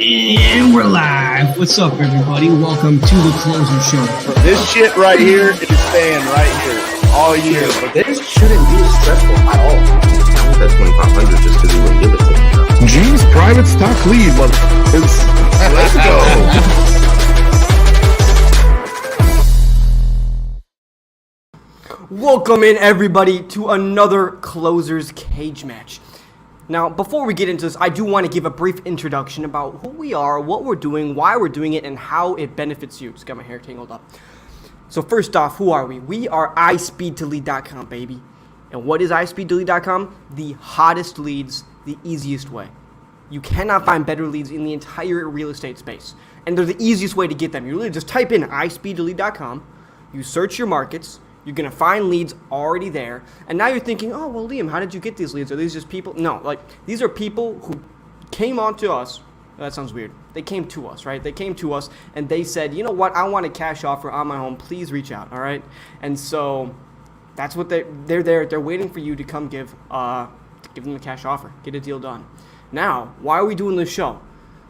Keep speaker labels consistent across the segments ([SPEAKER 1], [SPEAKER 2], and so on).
[SPEAKER 1] And we're live. What's up, everybody? Welcome to the Closer Show.
[SPEAKER 2] This shit right here is staying right here all year. But
[SPEAKER 3] this shouldn't be stressful at all.
[SPEAKER 4] I want that 2,500 just because he wouldn't give it to me.
[SPEAKER 2] G's private stock lead, motherfuckers. Let's
[SPEAKER 5] go. Welcome in, everybody, to another Closer's Cage match. Now, before we get into this, I do want to give a brief introduction about who we are, what we're doing, why we're doing it, and how it benefits you. Just got my hair tangled up. So first off, who are we? We are iSpeedToLead.com, baby. And what is iSpeedToLead.com? The hottest leads, the easiest way. You cannot find better leads in the entire real estate space. And they're the easiest way to get them. You really just type in iSpeedToLead.com, you search your markets, you're going to find leads already there. And now you're thinking, oh, well, Liam, how did you get these leads? Are these just people? No, like, these are people who came on to us. That sounds weird. They came to us, right? They came to us and they said, you know what? I want a cash offer on my home. Please reach out, all right? And so that's what they're there. They're waiting for you to come give them a cash offer. Get a deal done. Now, why are we doing this show?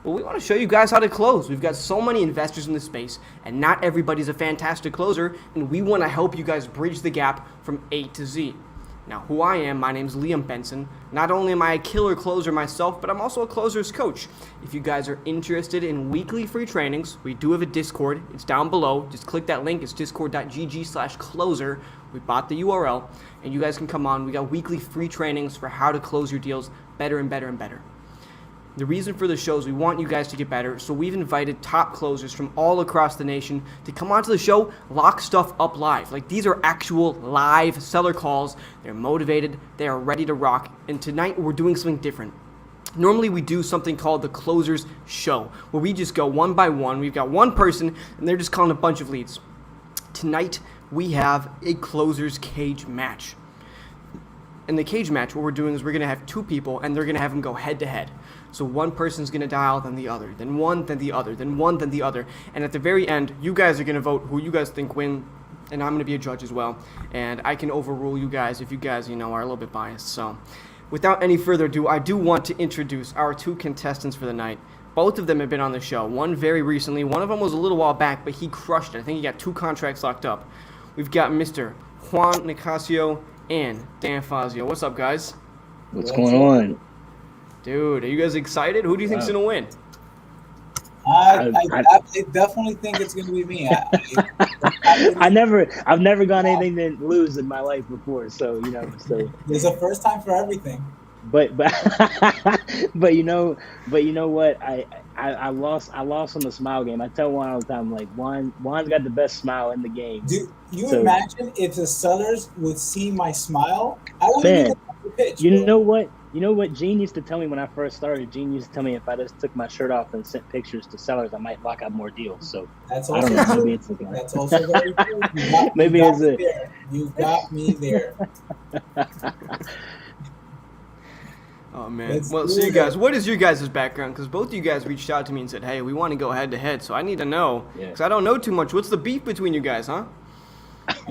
[SPEAKER 5] Well, we want to show you guys how to close. We've got so many investors in this space, and not everybody's a fantastic closer, and we want to help you guys bridge the gap from A to Z. Now, who I am, my name's Liam Benson. Not only am I a killer closer myself, but I'm also a closer's coach. If you guys are interested in weekly free trainings, we do have a Discord. It's down below. Just click that link. It's discord.gg/closer. We bought the URL, and you guys can come on. We got weekly free trainings for how to close your deals better and better and better. The reason for the show is we want you guys to get better, so we've invited top closers from all across the nation to come onto the show, lock stuff up live. Like, these are actual live seller calls. They're motivated. They are ready to rock. And tonight, we're doing something different. Normally, we do something called the Closers Show, where we just go one by one. We've got one person, and they're just calling a bunch of leads. Tonight, we have a Closers Cage match. In the cage match, what we're doing is we're going to have two people, and they're going to have them go head-to-head. So one person's going to dial, then the other, then one, then the other, then one, then the other. And at the very end, you guys are going to vote who you guys think win, and I'm going to be a judge as well. And I can overrule you guys if you guys, are a little bit biased. So without any further ado, I do want to introduce our two contestants for the night. Both of them have been on the show. One very recently. One of them was a little while back, but he crushed it. I think he got 2 contracts locked up. We've got Mr. Juan Nicasio and Dan Fazio. What's up, guys?
[SPEAKER 3] What's going on?
[SPEAKER 5] Dude, are you guys excited? Who do you think's gonna win?
[SPEAKER 6] I definitely think it's gonna be me.
[SPEAKER 3] I've never gone anything to lose in my life before, so
[SPEAKER 6] there's a first time for everything.
[SPEAKER 3] But you know what? I lost on the smile game. I tell Juan all the time, like, Juan's got the best smile in the game.
[SPEAKER 6] Do you imagine if the sellers would see my smile? I wouldn't even have to pitch.
[SPEAKER 3] You know what Gene used to tell me when I first started? Gene used to tell me if I just took my shirt off and sent pictures to sellers, I might lock up more deals. So
[SPEAKER 6] that's also true. That's also very true.
[SPEAKER 3] Maybe it's it.
[SPEAKER 6] You got me there.
[SPEAKER 5] Oh, man. Well, so you guys, what is your guys' background? Because both of you guys reached out to me and said, hey, we want to go head-to-head, so I need to know. Because I don't know too much. What's the beef between you guys, huh?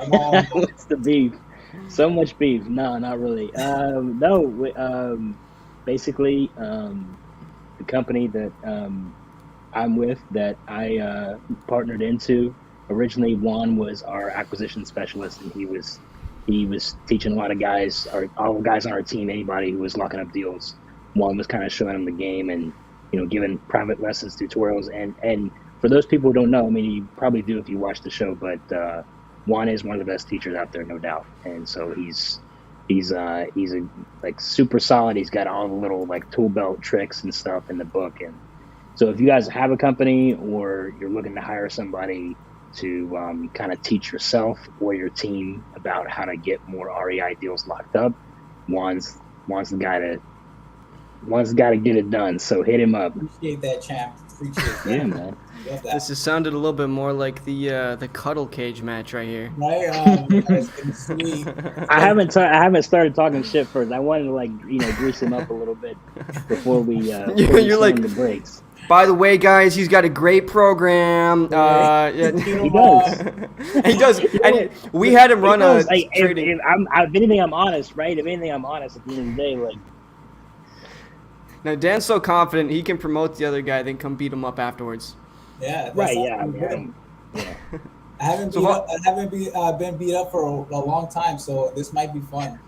[SPEAKER 3] What's the beef? So much beef. No, not really. Basically, the company that I'm with, that I partnered into, originally Juan was our acquisition specialist, and he was teaching a lot of guys, or all the guys on our team, anybody who was locking up deals. Juan was kind of showing them the game and, giving private lessons, tutorials. And for those people who don't know, I mean, you probably do if you watch the show, but Juan is one of the best teachers out there, no doubt. And so he's super solid. He's got all the little tool belt tricks and stuff in the book. And so if you guys have a company or you're looking to hire somebody to kind of teach yourself or your team about how to get more REI deals locked up, Juan's the guy to get it done. So hit him up.
[SPEAKER 6] Appreciate that, champ. Appreciate that.
[SPEAKER 3] Yeah, man.
[SPEAKER 5] This has sounded a little bit more like the cuddle cage match right here.
[SPEAKER 6] Right, sweet.
[SPEAKER 3] I haven't started talking shit first. I wanted to grease him up a little bit before we
[SPEAKER 5] you're like
[SPEAKER 3] the breaks.
[SPEAKER 5] By the way, guys, he's got a great program.
[SPEAKER 3] He does.
[SPEAKER 5] He does. And we had him run
[SPEAKER 3] trading. If anything, I'm honest, right? If anything, I'm honest. At the end of the day,
[SPEAKER 5] Now Dan's so confident he can promote the other guy, then come beat him up afterwards.
[SPEAKER 6] Yeah. that
[SPEAKER 3] Right?
[SPEAKER 6] sounds
[SPEAKER 3] Yeah. I
[SPEAKER 6] pretty good.
[SPEAKER 3] mean, yeah.
[SPEAKER 6] I haven't been beat up for a long time, so this might be fun.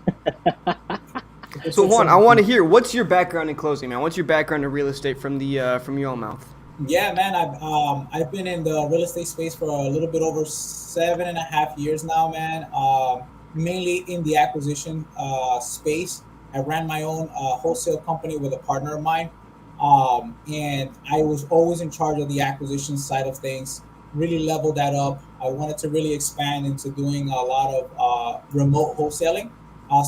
[SPEAKER 5] So Juan, I want to hear, what's your background in closing, man? What's your background in real estate from your own mouth?
[SPEAKER 6] Yeah, man, I've been in the real estate space for a little bit over 7.5 years now, man. Mainly in the acquisition space. I ran my own wholesale company with a partner of mine, and I was always in charge of the acquisition side of things. Really leveled that up. I wanted to really expand into doing a lot of remote wholesaling.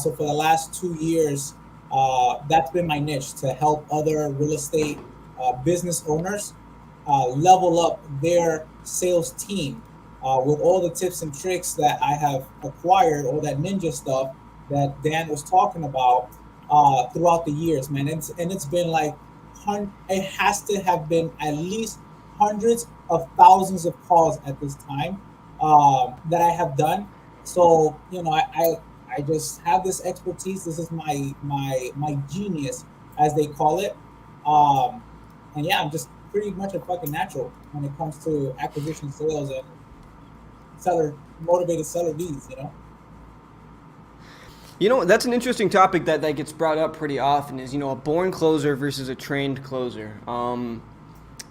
[SPEAKER 6] So for the last 2 years, that's been my niche, to help other real estate business owners level up their sales team with all the tips and tricks that I have acquired, all that ninja stuff that Dan was talking about throughout the years, man. And it's been like, it has to have been at least hundreds of thousands of calls at this time that I have done. So, I just have this expertise. This is my genius, as they call it. And yeah, I'm just pretty much a fucking natural when it comes to acquisition, sales, and motivated seller leads,
[SPEAKER 5] That's an interesting topic that gets brought up pretty often is, a born closer versus a trained closer.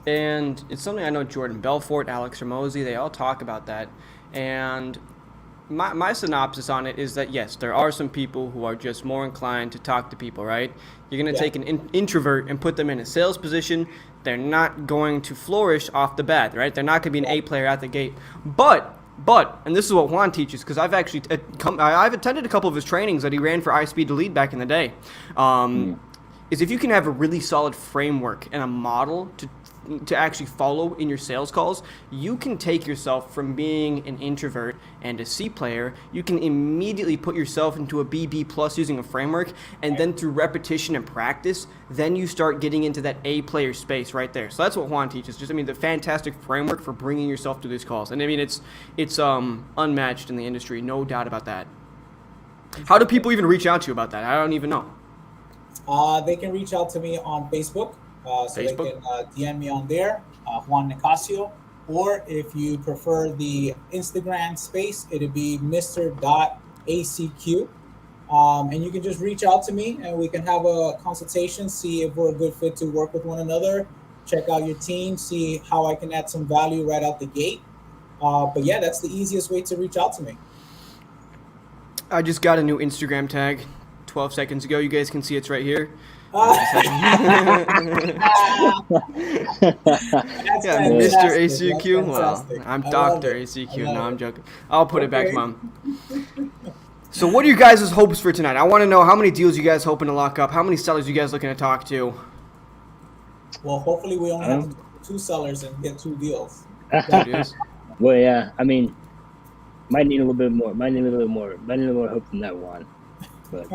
[SPEAKER 5] And it's something I know Jordan Belfort, Alex Ramosi, they all talk about that. And my synopsis on it is that, yes, there are some people who are just more inclined to talk to people, right? You're going to take an introvert and put them in a sales position. They're not going to flourish off the bat, right? They're not going to be an A player at the gate. But, and this is what Juan teaches, because I've actually I've attended a couple of his trainings that he ran for iSpeed to Lead back in the day, is if you can have a really solid framework and a model to actually follow in your sales calls, you can take yourself from being an introvert and a C player, you can immediately put yourself into a BB plus using a framework, and then through repetition and practice, then you start getting into that A player space right there. So that's what Juan teaches, the fantastic framework for bringing yourself to these calls. And it's unmatched in the industry, no doubt about that. How do people even reach out to you about that? I don't even know.
[SPEAKER 6] They can reach out to me on Facebook. So
[SPEAKER 5] Facebook?
[SPEAKER 6] they can DM me on there, Juan Nicasio, or if you prefer the Instagram space, it'd be Mr.ACQ. And you can just reach out to me and we can have a consultation, see if we're a good fit to work with one another, check out your team, see how I can add some value right out the gate. But yeah, that's the easiest way to reach out to me.
[SPEAKER 5] I just got a new Instagram tag 12 seconds ago. You guys can see it's right here.
[SPEAKER 6] That's
[SPEAKER 5] Mr. ACQ. Well,
[SPEAKER 6] fantastic.
[SPEAKER 5] I'm
[SPEAKER 6] I
[SPEAKER 5] Dr.
[SPEAKER 6] love it.
[SPEAKER 5] ACQ.
[SPEAKER 6] I
[SPEAKER 5] No,
[SPEAKER 6] love
[SPEAKER 5] I'm
[SPEAKER 6] it.
[SPEAKER 5] joking. I'll put it back,
[SPEAKER 6] Okay.
[SPEAKER 5] Mom. So what are you guys' hopes for tonight? I want to know how many deals you guys hoping to lock up. How many sellers you guys looking to talk to?
[SPEAKER 6] Well, hopefully we only have to do 2 sellers and get 2 deals.
[SPEAKER 3] Well, yeah. I mean, might need a little bit more. Might need a little more hope than that one. But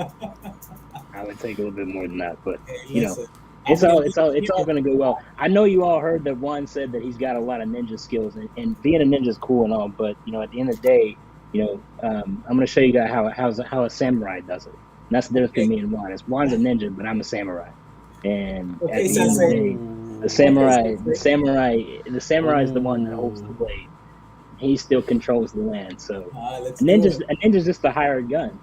[SPEAKER 3] I would take a little bit more than that. But
[SPEAKER 6] Hey, listen,
[SPEAKER 3] it's all going to go well. I know you all heard that Juan said that he's got a lot of ninja skills, and being a ninja is cool and all. But at the end of the day, I'm going to show you guys how a samurai does it. And that's the difference between me and Juan. Juan's a ninja, but I'm a samurai. And at the end of the day, the samurai is the one that holds the blade. He still controls the land. So a ninja's just a hired gun.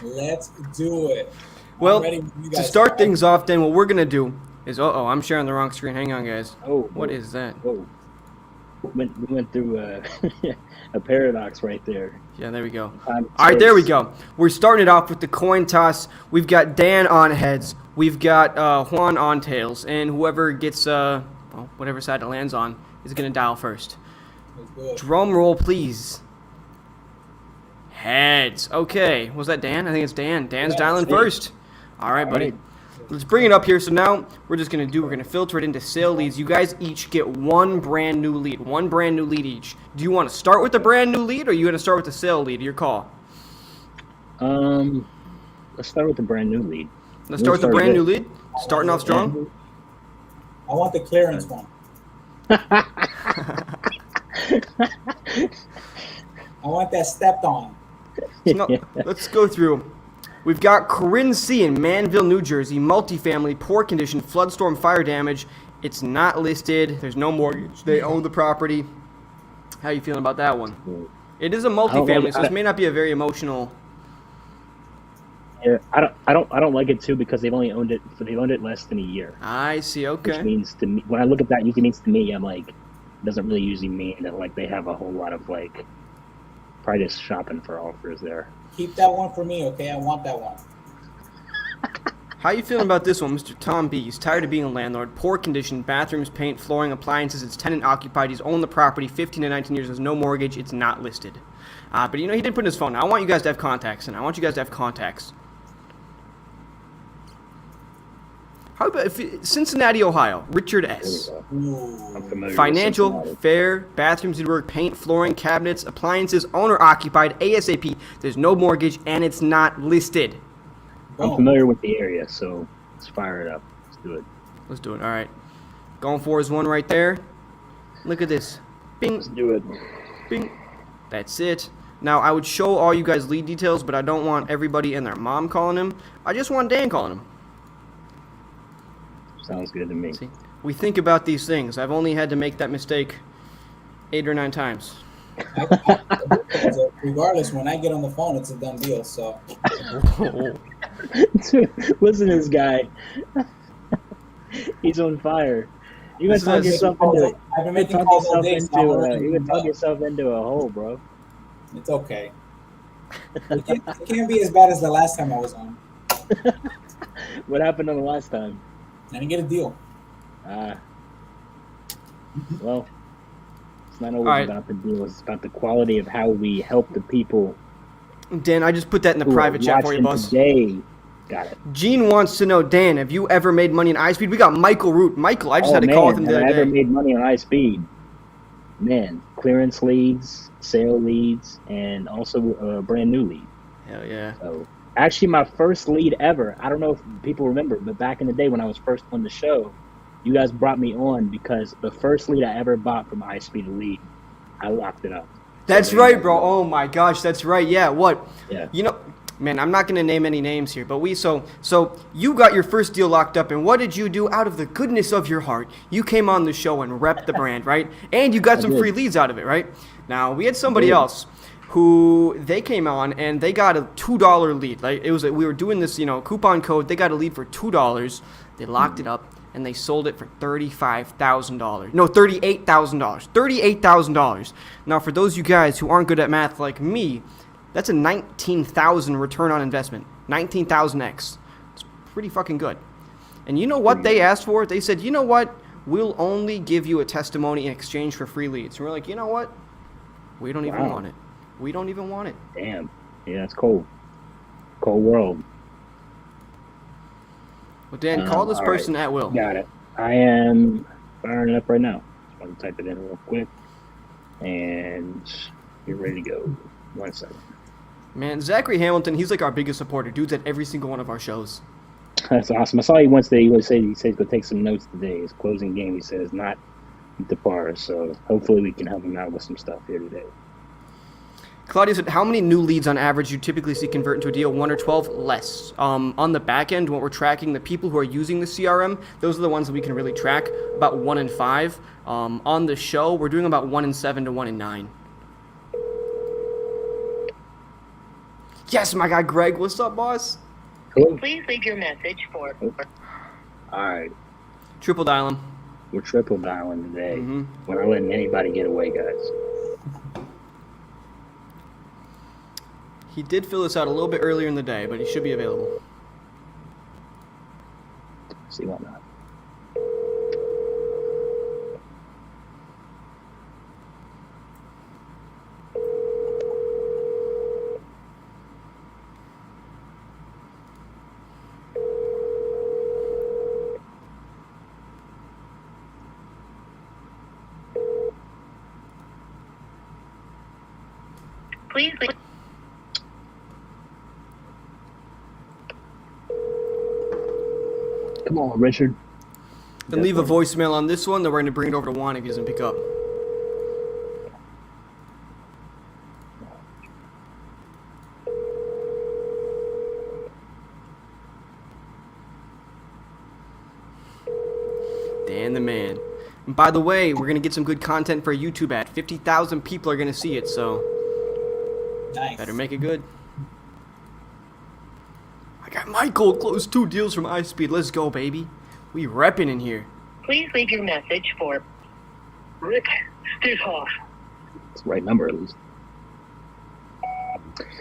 [SPEAKER 6] Let's do it.
[SPEAKER 5] Well,
[SPEAKER 6] I'm ready when you
[SPEAKER 5] to
[SPEAKER 6] guys
[SPEAKER 5] start
[SPEAKER 6] are.
[SPEAKER 5] things off, then what we're going to do is, I'm sharing the wrong screen. Hang on, guys. What is that?
[SPEAKER 3] Oh, we went through a paradox right there.
[SPEAKER 5] Yeah, there we go. All right, there we go. We're starting it off with the coin toss. We've got Dan on heads. We've got Juan on tails. And whoever gets, whatever side it lands on is going to dial first.
[SPEAKER 6] Let's do it.
[SPEAKER 5] Drum roll, please. Heads. Okay. Was that Dan? I think it's Dan. Dan's dialing first. All right, buddy. Let's bring it up here. So now we're going to filter it into sale leads. You guys each get one brand new lead. One brand new lead each. Do you want to start with the brand new lead, or are you going to start with the sale lead? Your call.
[SPEAKER 3] Let's start with the brand new lead.
[SPEAKER 5] Let's start with the brand new lead. Starting off strong.
[SPEAKER 6] I want the clearance one. I want that stepped on.
[SPEAKER 5] So now, let's go through. We've got Corinne C. in Manville, New Jersey. Multifamily, poor condition, flood storm, fire damage. It's not listed. There's no mortgage. They own the property. How are you feeling about that one? It is a multifamily, so this may not be a very emotional.
[SPEAKER 3] Yeah, I don't like it too because they've owned it less than a year.
[SPEAKER 5] I see. Okay.
[SPEAKER 3] Which means to me, when I look at that, usually means to me, I'm like, it doesn't really usually mean that like they have a whole lot of like probably just shopping for offers there.
[SPEAKER 6] Keep that one for me, okay? I want that one.
[SPEAKER 5] How you feeling about this one, Mr. Tom B? He's tired of being a landlord. Poor condition, bathrooms, paint, flooring, appliances. It's tenant occupied. He's owned the property 15 to 19 years. There's no mortgage. It's not listed. But he didn't put in his phone. Now, I want you guys to have contacts, and I want you guys to have contacts. How about Cincinnati, Ohio? Richard S.
[SPEAKER 3] I'm familiar
[SPEAKER 5] Financial,
[SPEAKER 3] with Cincinnati.
[SPEAKER 5] fair, bathrooms need work, paint, flooring, cabinets, appliances, owner occupied, ASAP. There's no mortgage, and it's not listed.
[SPEAKER 3] I'm familiar with the area, so let's fire it up. Let's do it.
[SPEAKER 5] Let's do it. All right. Going for is one right there. Look at this. Bing.
[SPEAKER 3] Let's do it.
[SPEAKER 5] Bing. That's it. Now, I would show all you guys lead details, but I don't want everybody and their mom calling him. I just want Dan calling him.
[SPEAKER 3] Sounds good to me.
[SPEAKER 5] See, we think about these things. I've only had to make that mistake 8 or 9 times.
[SPEAKER 6] Regardless, when I get on the phone, it's a done deal. So,
[SPEAKER 3] listen to this guy. He's on fire. You can talk yourself into it.
[SPEAKER 6] I've been making calls all day.
[SPEAKER 3] You can talk yourself into a hole, bro.
[SPEAKER 6] It's okay. It can't be as bad as the last time I was on.
[SPEAKER 3] What happened on the last time?
[SPEAKER 6] I didn't get a deal.
[SPEAKER 3] Well, it's not always
[SPEAKER 5] All right.
[SPEAKER 3] about the deal. It's about the quality of how we help the people.
[SPEAKER 5] Dan, I just put that in the
[SPEAKER 3] who
[SPEAKER 5] private
[SPEAKER 3] are
[SPEAKER 5] chat for you,
[SPEAKER 3] watching
[SPEAKER 5] boss.
[SPEAKER 3] Today. Got it.
[SPEAKER 5] Gene wants to know, Dan, have you ever made money in iSpeed? We got Michael Root. Michael, I just had a call with him the
[SPEAKER 3] have
[SPEAKER 5] other
[SPEAKER 3] I ever
[SPEAKER 5] day.
[SPEAKER 3] made money on iSpeed? Man, clearance leads, sale leads, and also a brand new lead.
[SPEAKER 5] Hell yeah.
[SPEAKER 3] So, actually, my first lead ever, I don't know if people remember, but back in the day when I was first on the show, you guys brought me on because the first lead I ever bought from iSpeed Elite, I locked it up.
[SPEAKER 5] That's
[SPEAKER 3] So,
[SPEAKER 5] right, bro. Oh my gosh, that's right. Yeah, what?
[SPEAKER 3] Yeah.
[SPEAKER 5] You know, man, I'm not going to name any names here, but so you got your first deal locked up, and what did you do out of the goodness of your heart? You came on the show and repped the brand, right? And you got some
[SPEAKER 3] did.
[SPEAKER 5] free leads out of it, right? Now, we had somebody else who they came on and they got a $2 lead. Like we were doing this, coupon code. They got a lead for $2. They locked it up and they sold it for $35,000. No, $38,000. $38,000. Now, for those of you guys who aren't good at math like me, that's a 19,000 return on investment. 19,000x. It's pretty fucking good. And you know what they asked for? They said, you know what? We'll only give you a testimony in exchange for free leads. And we're like, you know what? We don't even want it. We don't even want it.
[SPEAKER 3] Damn. Yeah, it's cold. Cold world.
[SPEAKER 5] Well, Dan, call this person at will.
[SPEAKER 3] Got it. I am firing it up right now. Just want to type it in real quick. And you're ready to go. 1 second.
[SPEAKER 5] Man, Zachary Hamilton, he's like our biggest supporter. Dude's at every single one of our shows.
[SPEAKER 3] That's awesome. I saw he once he said he's going to take some notes today. His closing game, he said, is not the par. So hopefully we can help him out with some stuff here today.
[SPEAKER 5] Claudia said, how many new leads on average you typically see convert into a deal? 1 or 12? Less. On the back end, when we're tracking the people who are using the CRM, those are the ones that we can really track, about 1 in 5. On the show, we're doing about 1 in 7 to 1 in 9. Yes, my guy Greg. What's up, boss?
[SPEAKER 3] Cool.
[SPEAKER 7] Please leave your message for.
[SPEAKER 3] All right.
[SPEAKER 5] Triple dial him.
[SPEAKER 3] We're triple dialing today.
[SPEAKER 5] Mm-hmm.
[SPEAKER 3] We're not letting anybody get away, guys.
[SPEAKER 5] He did fill this out a little bit earlier in the day, but he should be available.
[SPEAKER 3] See what not.
[SPEAKER 7] Please leave.
[SPEAKER 3] Come on, Richard.
[SPEAKER 5] Then leave a voicemail on this one, then we're going to bring it over to Juan if he doesn't pick up. Dan the man. And by the way, we're gonna get some good content for a YouTube ad. 50,000 people are gonna see it, so
[SPEAKER 6] Nice.
[SPEAKER 5] better make it good. I got Michael closed 2 deals from iSpeed. Let's go, baby. We repping in here.
[SPEAKER 7] Please leave your message for Rick. It's off.
[SPEAKER 3] It's the right number, at least.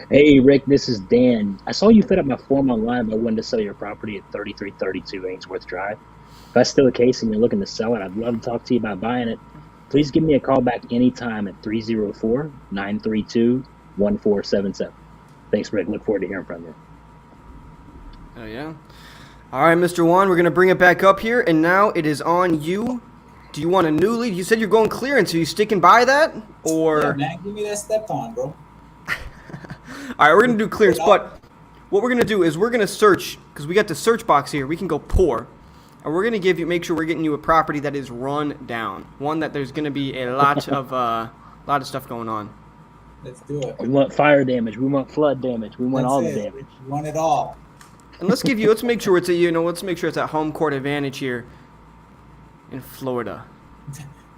[SPEAKER 3] Hey, Rick, this is Dan. I saw you fit up my form online about wanting to sell your property at 3332 Ainsworth Drive. If that's still the case and you're looking to sell it, I'd love to talk to you about buying it. Please give me a call back anytime at 304-932-1477. Thanks, Rick. Look forward to hearing from you.
[SPEAKER 5] Oh, yeah. All right, Mr. Juan, we're going to bring it back up here, and now it is on you. Do you want a new lead? You said you're going clearance. Are you sticking by that? Or
[SPEAKER 6] Yeah, man, give me that step on, bro.
[SPEAKER 5] all right, we're going to do clearance, but what we're going to do is we're going to search, because we got the search box here. We can go poor, and we're going to make sure we're getting you a property that is run down, one that there's going to be a lot of stuff going on.
[SPEAKER 6] Let's do it.
[SPEAKER 3] We want fire damage. We want flood damage. We want
[SPEAKER 6] That's
[SPEAKER 3] all
[SPEAKER 6] it.
[SPEAKER 3] the damage.
[SPEAKER 6] We want it all.
[SPEAKER 5] And let's make sure it's a home court advantage here in Florida.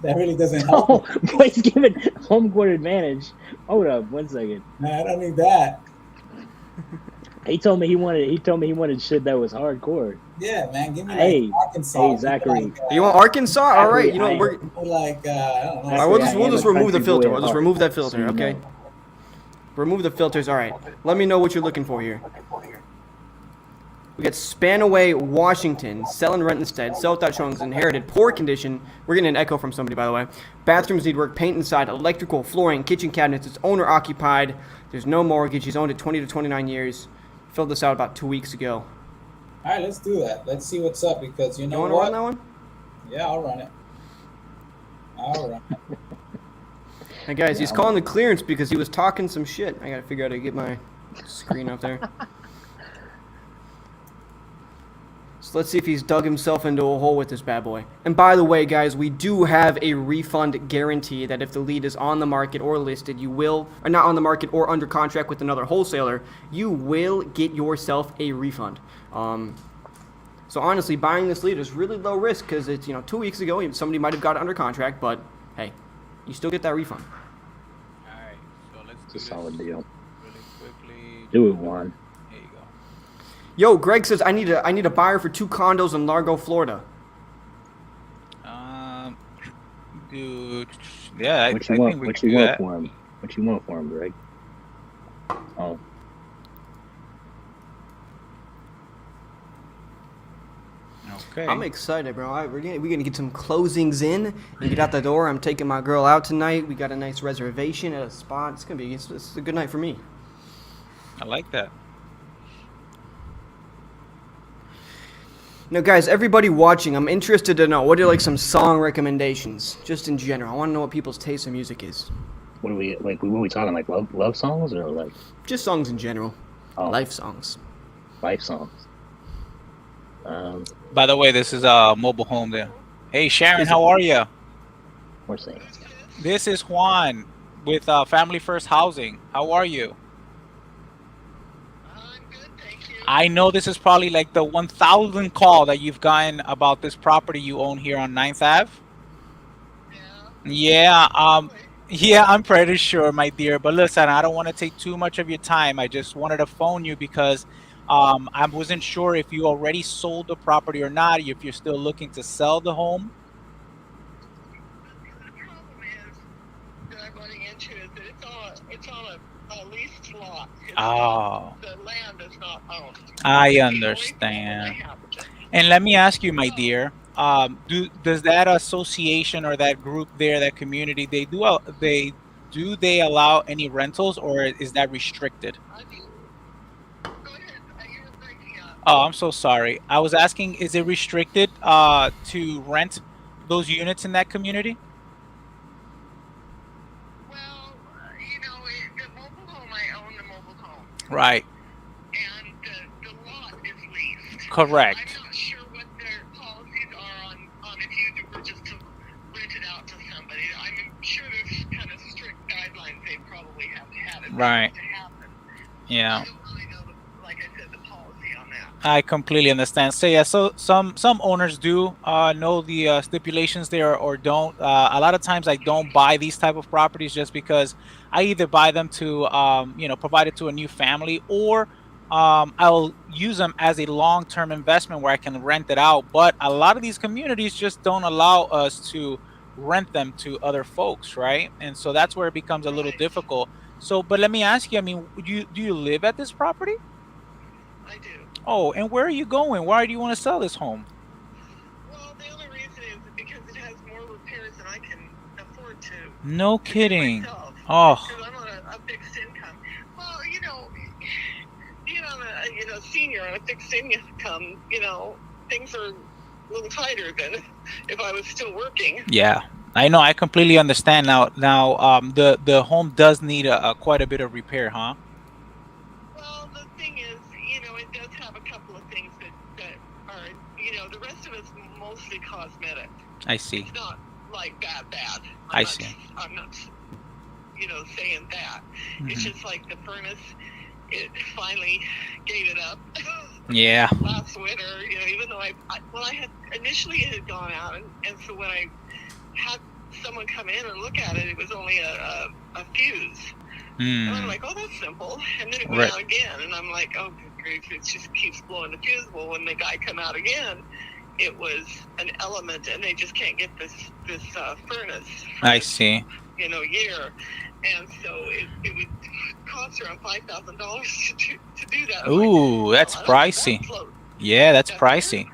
[SPEAKER 6] That really doesn't help.
[SPEAKER 3] Oh, boy, he's giving home court advantage. Hold up, 1 second.
[SPEAKER 6] Man, I don't need that.
[SPEAKER 3] He told me he wanted shit that was hardcore.
[SPEAKER 6] Yeah, man, give me
[SPEAKER 3] Hey,
[SPEAKER 6] Arkansas.
[SPEAKER 3] hey, Zachary.
[SPEAKER 5] You want Arkansas? All right, you know we're.
[SPEAKER 6] Like I don't know.
[SPEAKER 5] All right, we'll just remove the filter. We'll just
[SPEAKER 3] Country
[SPEAKER 5] remove that
[SPEAKER 3] boy,
[SPEAKER 5] filter,
[SPEAKER 3] so you
[SPEAKER 5] okay?
[SPEAKER 3] know.
[SPEAKER 5] Remove the filters. All right. Let me know what you're looking for here. We got Spanaway, Washington, sell and rent instead, sell without showings, inherited, poor condition. We're getting an echo from somebody, by the way. Bathrooms need work, paint inside, electrical, flooring, kitchen cabinets. It's owner occupied. There's no mortgage. He's owned it 20 to 29 years. Filled this out about 2 weeks ago.
[SPEAKER 6] All right, let's do that. Let's see what's up because you know
[SPEAKER 5] You want to
[SPEAKER 6] what?
[SPEAKER 5] run that one?
[SPEAKER 6] Yeah, I'll run it. I'll run it.
[SPEAKER 5] Hey guys, he's calling the clearance because he was talking some shit. I gotta figure out how to get my screen up there. So let's see if he's dug himself into a hole with this bad boy. And by the way, guys, we do have a refund guarantee that if the lead is on the market or listed, you will, or not on the market or under contract with another wholesaler, you will get yourself a refund. So honestly, buying this lead is really low risk because it's, 2 weeks ago, somebody might have got it under contract, but hey, you still get that refund.
[SPEAKER 8] Alright, so let's do
[SPEAKER 3] It's a solid
[SPEAKER 8] this
[SPEAKER 3] deal.
[SPEAKER 8] really quickly.
[SPEAKER 3] Do it, Juan.
[SPEAKER 8] There you go.
[SPEAKER 5] Yo, Greg says I need a buyer for 2 condos in Largo, Florida.
[SPEAKER 8] Dude, yeah, I
[SPEAKER 3] What
[SPEAKER 8] think
[SPEAKER 3] you want?
[SPEAKER 8] we
[SPEAKER 3] What
[SPEAKER 8] can
[SPEAKER 3] you
[SPEAKER 8] do
[SPEAKER 3] want
[SPEAKER 8] that.
[SPEAKER 3] for him? What you want for him, Greg? Oh,
[SPEAKER 8] Okay.
[SPEAKER 5] I'm excited, bro. We're gonna get some closings in and get out the door. I'm taking my girl out tonight. We got a nice reservation at a spot. It's a good night for me.
[SPEAKER 8] I like that.
[SPEAKER 5] Now, guys, everybody watching, I'm interested to know what are like some song recommendations, just in general. I want to know what people's taste in music is.
[SPEAKER 3] what are we like? What are we talking like? Love songs or like
[SPEAKER 5] Just songs in general, life songs.
[SPEAKER 3] life songs?
[SPEAKER 8] By the way, this is a mobile home there. Hey, Sharon, how are you?
[SPEAKER 3] We're saying.
[SPEAKER 8] This is Juan with Family First Housing. How are you?
[SPEAKER 7] I'm good, thank you.
[SPEAKER 8] I know this is probably like the 1,000th call that you've gotten about this property you own here on 9th Ave. Yeah, I'm pretty sure, my dear. But listen, I don't want to take too much of your time. I just wanted to phone you because I wasn't sure if you already sold the property or not, if you're still looking to sell the home.
[SPEAKER 7] The problem is that I'm running into is that it's on a leased lot.
[SPEAKER 8] Oh,
[SPEAKER 7] The land is not owned.
[SPEAKER 8] I
[SPEAKER 7] The only
[SPEAKER 8] understand.
[SPEAKER 7] problem I have-
[SPEAKER 8] And let me ask you, my dear, does that association or that group there, that community, do they allow any rentals, or is that restricted?
[SPEAKER 7] I mean, go ahead. You were breaking up.
[SPEAKER 8] Oh, I'm so sorry. I was asking, is it restricted to rent those units in that community?
[SPEAKER 7] Well, the mobile home, I own the mobile home.
[SPEAKER 8] Right.
[SPEAKER 7] And the lot is leased.
[SPEAKER 8] Correct.
[SPEAKER 7] I'm not sure what their policies are on if you were just to rent it out to somebody. I'm sure there's kind of strict guidelines they probably have to have it
[SPEAKER 8] Right.
[SPEAKER 7] to happen.
[SPEAKER 8] Yeah.
[SPEAKER 7] I don't really know, like I said, the policy on that.
[SPEAKER 8] I completely understand. So yeah, so some owners do know the stipulations there or don't. A lot of times I don't buy these type of properties just because I either buy them to provide it to a new family, or I'll use them as a long-term investment where I can rent it out. But a lot of these communities just don't allow us to rent them to other folks, right? And so that's where it becomes a little
[SPEAKER 7] Right.
[SPEAKER 8] difficult. So, but let me ask you, I mean, do you live at this property?
[SPEAKER 7] I do.
[SPEAKER 8] Oh, and where are you going? Why do you want to sell this home?
[SPEAKER 7] Well, the only reason is because it has more repairs than I can afford to.
[SPEAKER 8] No
[SPEAKER 7] to do
[SPEAKER 8] kidding.
[SPEAKER 7] myself.
[SPEAKER 8] Oh,
[SPEAKER 7] Because I'm on a fixed income. Well, being on a senior on a fixed income, things are a little tighter than if I was still working.
[SPEAKER 8] yeah. I know. I completely understand now. The home does need quite a bit of repair, huh?
[SPEAKER 7] Well, the thing is, it does have a couple of things that are, the rest of it's mostly cosmetic.
[SPEAKER 8] I see.
[SPEAKER 7] It's not like that bad.
[SPEAKER 8] I see.
[SPEAKER 7] I'm not, saying that. It's just like the furnace, it finally gave it up.
[SPEAKER 8] Yeah.
[SPEAKER 7] Last winter, even though I had initially it had gone out, and so when I had someone come in and look at it, it was only a fuse. And I'm like, oh, that's simple. And then it went out again, and I'm like, oh, good grief, it just keeps blowing the fuse. Well, when the guy come out again, it was an element, and they just can't get this furnace.
[SPEAKER 8] I see.
[SPEAKER 7] Year, and so it would cost around $5,000 to do that.
[SPEAKER 8] Ooh, that's pricey. Yeah, that's pricey.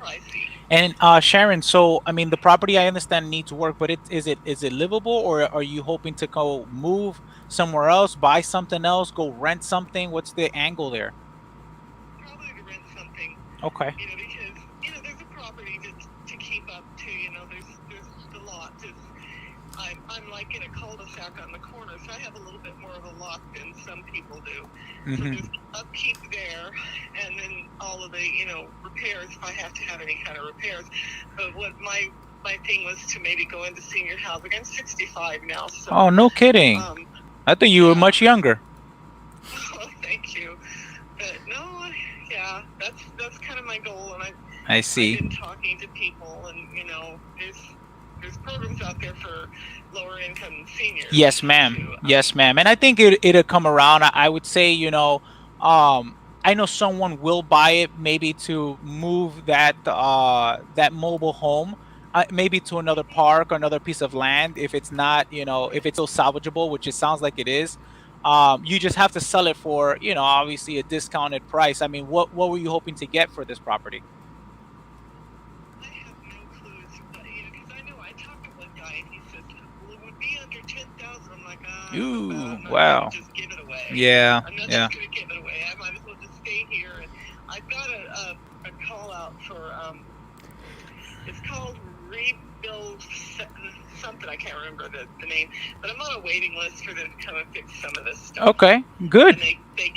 [SPEAKER 8] And Sharon, so I mean, the property I understand needs work, but is it livable, or are you hoping to go move somewhere else, buy something else, go rent something? What's the angle there?
[SPEAKER 7] Probably to rent something.
[SPEAKER 8] Okay.
[SPEAKER 7] Because there's a property to keep up to. There's the lot. I'm like in a cul-de-sac on the corner, so I have a little bit more of a lot than some people do. So there's upkeep there, and then all of the repairs if I have to have any kind of repairs. But what my thing was to maybe go into senior housing. I'm 65 now. So,
[SPEAKER 8] oh, no kidding. I thought you were much younger.
[SPEAKER 7] Oh, thank you. But no, yeah, that's kind of my goal, and
[SPEAKER 8] I see.
[SPEAKER 7] I've been talking to people, and there's programs out there for lower income seniors.
[SPEAKER 8] Yes, ma'am. Yes, ma'am. And I think it'll come around. I would say, I know someone will buy it maybe to move that mobile home, maybe to another park or another piece of land. If it's not, if it's still salvageable, which it sounds like it is, you just have to sell it for, obviously a discounted price. I mean, what were you hoping to get for this property?
[SPEAKER 7] I have no clue, because I know I talked to one guy and he said, well, it would be under 10,000. I'm like,
[SPEAKER 8] ooh,
[SPEAKER 7] I'm not
[SPEAKER 8] wow.
[SPEAKER 7] gonna just give it away.
[SPEAKER 8] Yeah,
[SPEAKER 7] I'm not
[SPEAKER 8] yeah.
[SPEAKER 7] just going to give it away. I might as well just stay here. And I've got a call out for, it's called Rebuild something. I can't remember the name, but I'm on a waiting list for them to come and fix some of this stuff.
[SPEAKER 8] Okay, good.
[SPEAKER 7] And they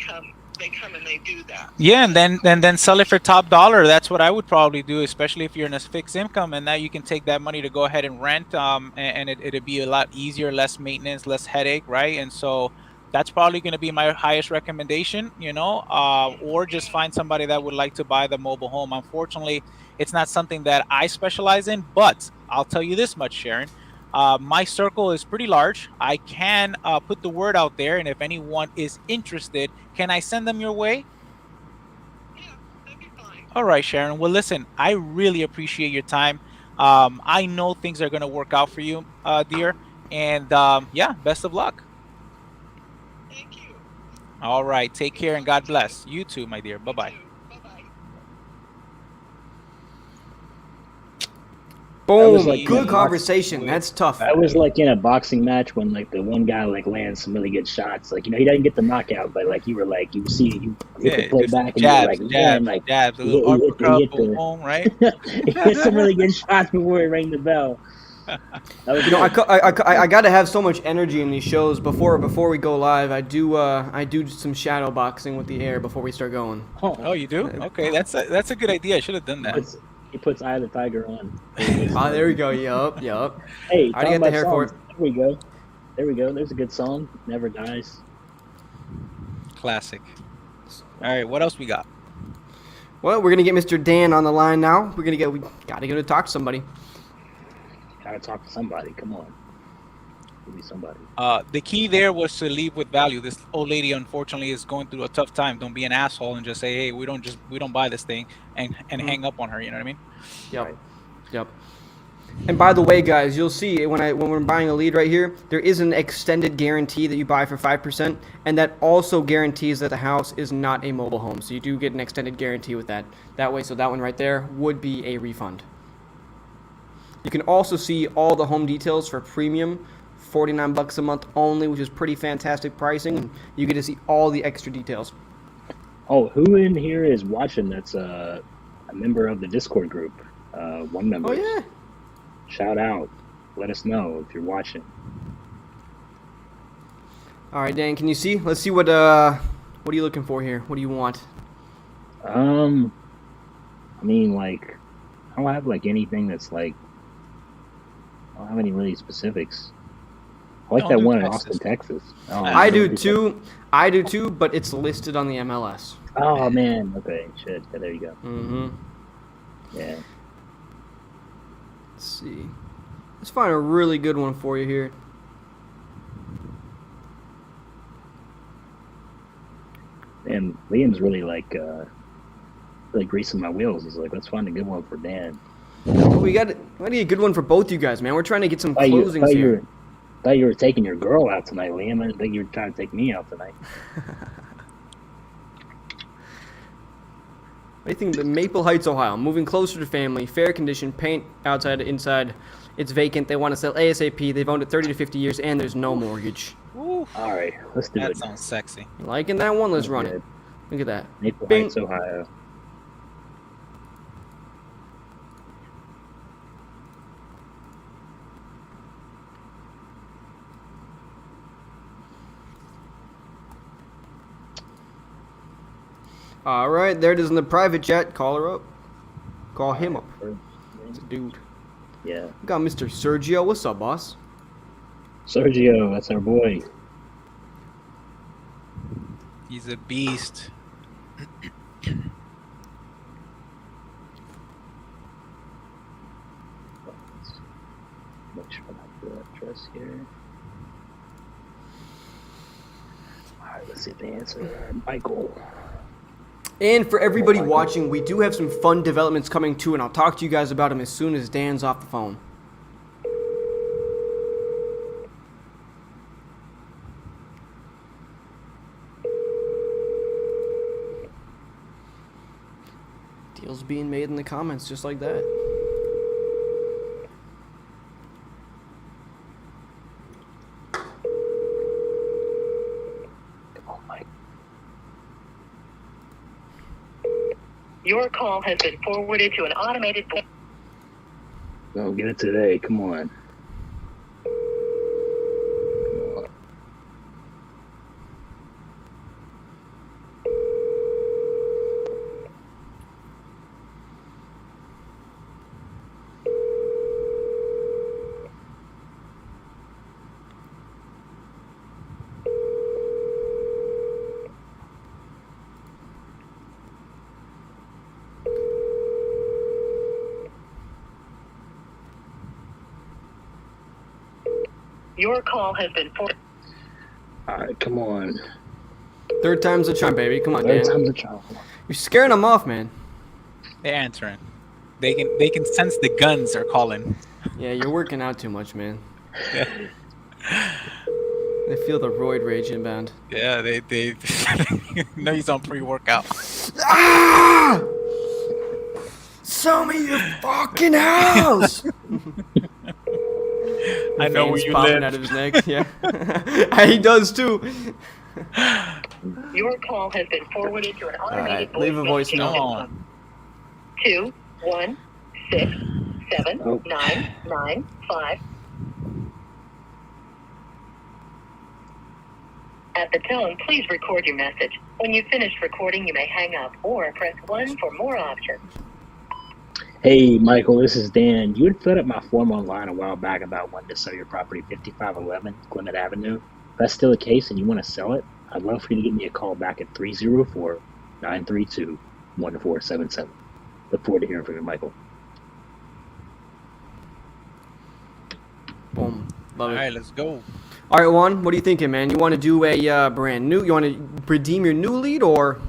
[SPEAKER 7] come and they do that.
[SPEAKER 8] Yeah, and then sell it for top dollar. That's what I would probably do, especially if you're in a fixed income, and now you can take that money to go ahead and rent. And it'd be a lot easier, less maintenance, less headache, right? And so that's probably going to be my highest recommendation, or just find somebody that would like to buy the mobile home. Unfortunately, it's not something that I specialize in, but I'll tell you this much, Sharon. My circle is pretty large. I can put the word out there, and if anyone is interested, can I send them your way?
[SPEAKER 7] Yeah, that'd be fine.
[SPEAKER 8] All right, Sharon. Well, listen, I really appreciate your time. I know things are going to work out for you, dear. And yeah, best of luck.
[SPEAKER 7] Thank you.
[SPEAKER 8] All right. Take care and God bless. You too, my dear. Bye-bye.
[SPEAKER 7] Bye-bye.
[SPEAKER 5] Boom.
[SPEAKER 3] like
[SPEAKER 5] Good
[SPEAKER 3] in a
[SPEAKER 5] conversation. That's tough.
[SPEAKER 3] I was like in a boxing match when like the one guy like lands some really good shots. Like, he doesn't get the knockout, but like you see you hit the play back and you're like, man, like
[SPEAKER 8] jabs, a
[SPEAKER 3] he
[SPEAKER 8] little
[SPEAKER 3] hit
[SPEAKER 8] uppercut,
[SPEAKER 3] the-
[SPEAKER 8] boom, right?
[SPEAKER 3] he hit some really good shots before he rang the bell. That was good.
[SPEAKER 5] I gotta have so much energy in these shows. Before we go live, I do some shadow boxing with the air before we start going.
[SPEAKER 8] Oh, you do? Okay, that's a good idea. I should have done that.
[SPEAKER 3] He puts Eye of the Tiger on.
[SPEAKER 5] Ah, there we go. Yup.
[SPEAKER 3] Hey,
[SPEAKER 5] I
[SPEAKER 3] talking
[SPEAKER 5] got the
[SPEAKER 3] about
[SPEAKER 5] hair for
[SPEAKER 3] songs. There we go. There's a good song. Never Dies.
[SPEAKER 8] Classic. All right, what else we got?
[SPEAKER 5] Well, we're gonna get Mr. Dan on the line now. We gotta go to talk to somebody.
[SPEAKER 3] Gotta talk to somebody. Come on. Give me somebody.
[SPEAKER 8] The key there was to leave with value. This old lady, unfortunately, is going through a tough time. Don't be an asshole and just say, "Hey, we don't buy this thing," and hang up on her. You know what I mean?
[SPEAKER 5] Yep.
[SPEAKER 3] Right.
[SPEAKER 5] Yep. And by the way, guys, you'll see when we're buying a lead right here, there is an extended guarantee that you buy for 5%, and that also guarantees that the house is not a mobile home. So you do get an extended guarantee with that. That way, so that one right there would be a refund. You can also see all the home details for premium, $49 a month only, which is pretty fantastic pricing. And you get to see all the extra details.
[SPEAKER 3] Oh, who in here is watching that's a member of the Discord group? One member.
[SPEAKER 5] Oh, yeah.
[SPEAKER 3] Shout out. Let us know if you're watching.
[SPEAKER 5] All right, Dan, can you see? Let's see what are you looking for here? What do you want?
[SPEAKER 3] I mean, like, I don't have like anything that's like, I don't have any really specifics. I like that one in Austin, Texas. Oh,
[SPEAKER 5] I do too. I do too, but it's listed on the MLS.
[SPEAKER 3] Oh man. Okay. Shit. Yeah, there you go.
[SPEAKER 5] Mm-hmm.
[SPEAKER 3] Yeah.
[SPEAKER 5] Let's see. Let's find a really good one for you here.
[SPEAKER 3] And Liam's really like greasing my wheels. He's like, let's find a good one for Dan.
[SPEAKER 5] Oh, we got a good one for both you guys, man. We're trying to get some closings here.
[SPEAKER 3] Thought you were taking your girl out tonight, Liam. I didn't think you were trying to take me out tonight.
[SPEAKER 5] I think the Maple Heights, Ohio, moving closer to family, fair condition, paint outside, inside. It's vacant. They want to sell ASAP. They've owned it 30 to 50 years, and there's no mortgage.
[SPEAKER 8] Woo.
[SPEAKER 3] All right, let's do it.
[SPEAKER 8] That sounds sexy.
[SPEAKER 5] Liking that one? Let's run it. Look at that.
[SPEAKER 3] Maple
[SPEAKER 5] Bing.
[SPEAKER 3] Heights, Ohio.
[SPEAKER 5] All right, there it is in the private chat. Call her up. Call him up. It's a dude.
[SPEAKER 3] Yeah.
[SPEAKER 5] We got Mr. Sergio. What's up, boss?
[SPEAKER 3] Sergio, that's our boy.
[SPEAKER 8] He's a beast.
[SPEAKER 3] Make sure I have the address here. All right, let's see if they answer. Michael.
[SPEAKER 5] And for everybody watching, we do have some fun developments coming too, and I'll talk to you guys about them as soon as Dan's off the phone. Deals being made in the comments just like that.
[SPEAKER 7] Your call has been forwarded to an automated voice.
[SPEAKER 3] Go get it today. Come on.
[SPEAKER 7] Your call has been forwarded.
[SPEAKER 3] All right, come on.
[SPEAKER 5] Third time's a charm, baby. Come on,
[SPEAKER 3] Third
[SPEAKER 5] Dan.
[SPEAKER 3] time's a charm.
[SPEAKER 5] You're scaring them off, man.
[SPEAKER 8] They're answering. They can sense the guns are calling.
[SPEAKER 5] Yeah, you're working out too much, man.
[SPEAKER 8] Yeah.
[SPEAKER 5] They feel the roid rage inbound.
[SPEAKER 8] Yeah, they know he's on pre-workout.
[SPEAKER 5] Ah! Sell me your fucking house!
[SPEAKER 8] I know where
[SPEAKER 5] Veins
[SPEAKER 8] you
[SPEAKER 5] popping
[SPEAKER 8] live.
[SPEAKER 5] out of his neck. Yeah, he does too.
[SPEAKER 7] Your call has been forwarded to an automated
[SPEAKER 5] Alright, leave a voice
[SPEAKER 7] message
[SPEAKER 8] note.
[SPEAKER 7] system. 2167995. At the tone, please record your message. When you've finished recording, you may hang up or press 1 for more options.
[SPEAKER 3] Hey, Michael, this is Dan. You had filled up my form online a while back about wanting to sell your property, 5511 Clement Avenue. If that's still the case and you want to sell it, I'd love for you to give me a call back at 304-932-9229. 1477. Look forward to hearing from you, Michael.
[SPEAKER 5] Boom. Love
[SPEAKER 8] All
[SPEAKER 5] it.
[SPEAKER 8] right, let's go.
[SPEAKER 5] All right, Juan, what are you thinking, man? You want to do a brand new? You want to redeem your new lead, or?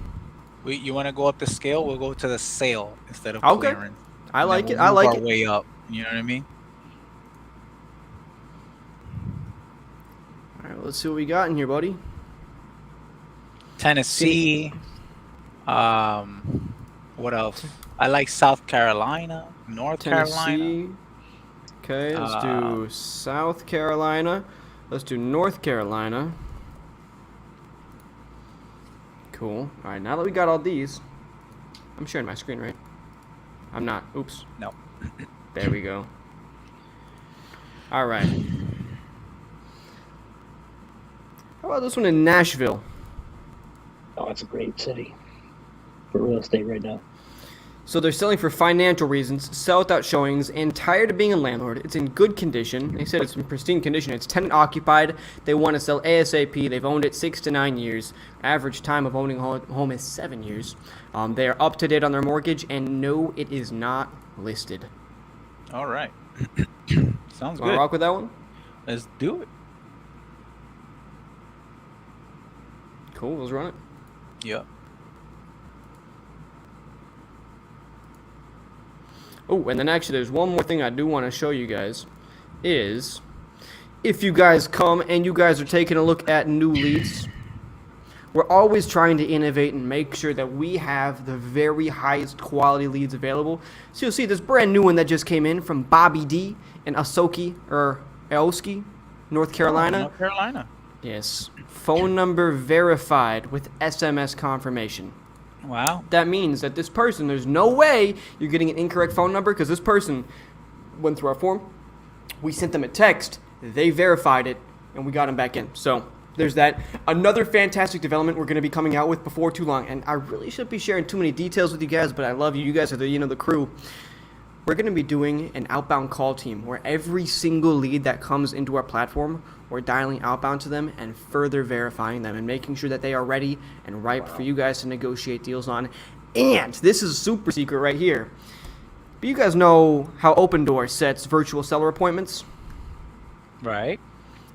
[SPEAKER 8] You want to go up the scale? We'll go to the sale instead of
[SPEAKER 5] Okay.
[SPEAKER 8] clearance.
[SPEAKER 5] I
[SPEAKER 8] And
[SPEAKER 5] like
[SPEAKER 8] then
[SPEAKER 5] it.
[SPEAKER 8] we'll
[SPEAKER 5] I
[SPEAKER 8] move
[SPEAKER 5] like
[SPEAKER 8] our
[SPEAKER 5] it.
[SPEAKER 8] way up. You know what I mean?
[SPEAKER 5] All right, let's see what we got in here, buddy.
[SPEAKER 8] Tennessee. What else? I like South Carolina, North Carolina.
[SPEAKER 5] Tennessee. Okay, let's do South Carolina. Let's do North Carolina. Cool. All right, now that we got all these, I'm sharing my screen, right? I'm not. Oops.
[SPEAKER 8] No.
[SPEAKER 5] There we go. All right. How about this one in Nashville?
[SPEAKER 3] Oh, it's a great city for real estate right now.
[SPEAKER 5] So they're selling for financial reasons, sell without showings, and tired of being a landlord. It's in good condition. They said it's in pristine condition. It's tenant occupied. They want to sell ASAP. They've owned it 6 to 9 years. Average time of owning a home is 7 years. They are up to date on their mortgage, and no, it is not listed.
[SPEAKER 8] All right. Sounds
[SPEAKER 5] Want
[SPEAKER 8] good.
[SPEAKER 5] to rock with that one?
[SPEAKER 8] Let's do it.
[SPEAKER 5] Cool. Let's run it.
[SPEAKER 8] Yep.
[SPEAKER 5] Oh, and then actually there's one more thing I do want to show you guys is if you guys come and you guys are taking a look at new leads, we're always trying to innovate and make sure that we have the very highest quality leads available. So you'll see this brand new one that just came in from Bobby D in Aoski, North Carolina.
[SPEAKER 8] North Carolina.
[SPEAKER 5] Yes. Phone number verified with SMS confirmation.
[SPEAKER 8] Wow.
[SPEAKER 5] That means that this person, there's no way you're getting an incorrect phone number because this person went through our form. We sent them a text. They verified it, and we got them back in. So there's that. Another fantastic development we're going to be coming out with before too long. And I really shouldn't be sharing too many details with you guys, but I love you. You guys are the crew. We're going to be doing an outbound call team where every single lead that comes into our platform, we're dialing outbound to them and further verifying them and making sure that they are ready and ripe for you guys to negotiate deals on. And this is a super secret right here. But you guys know how Open Door sets virtual seller appointments?
[SPEAKER 8] Right.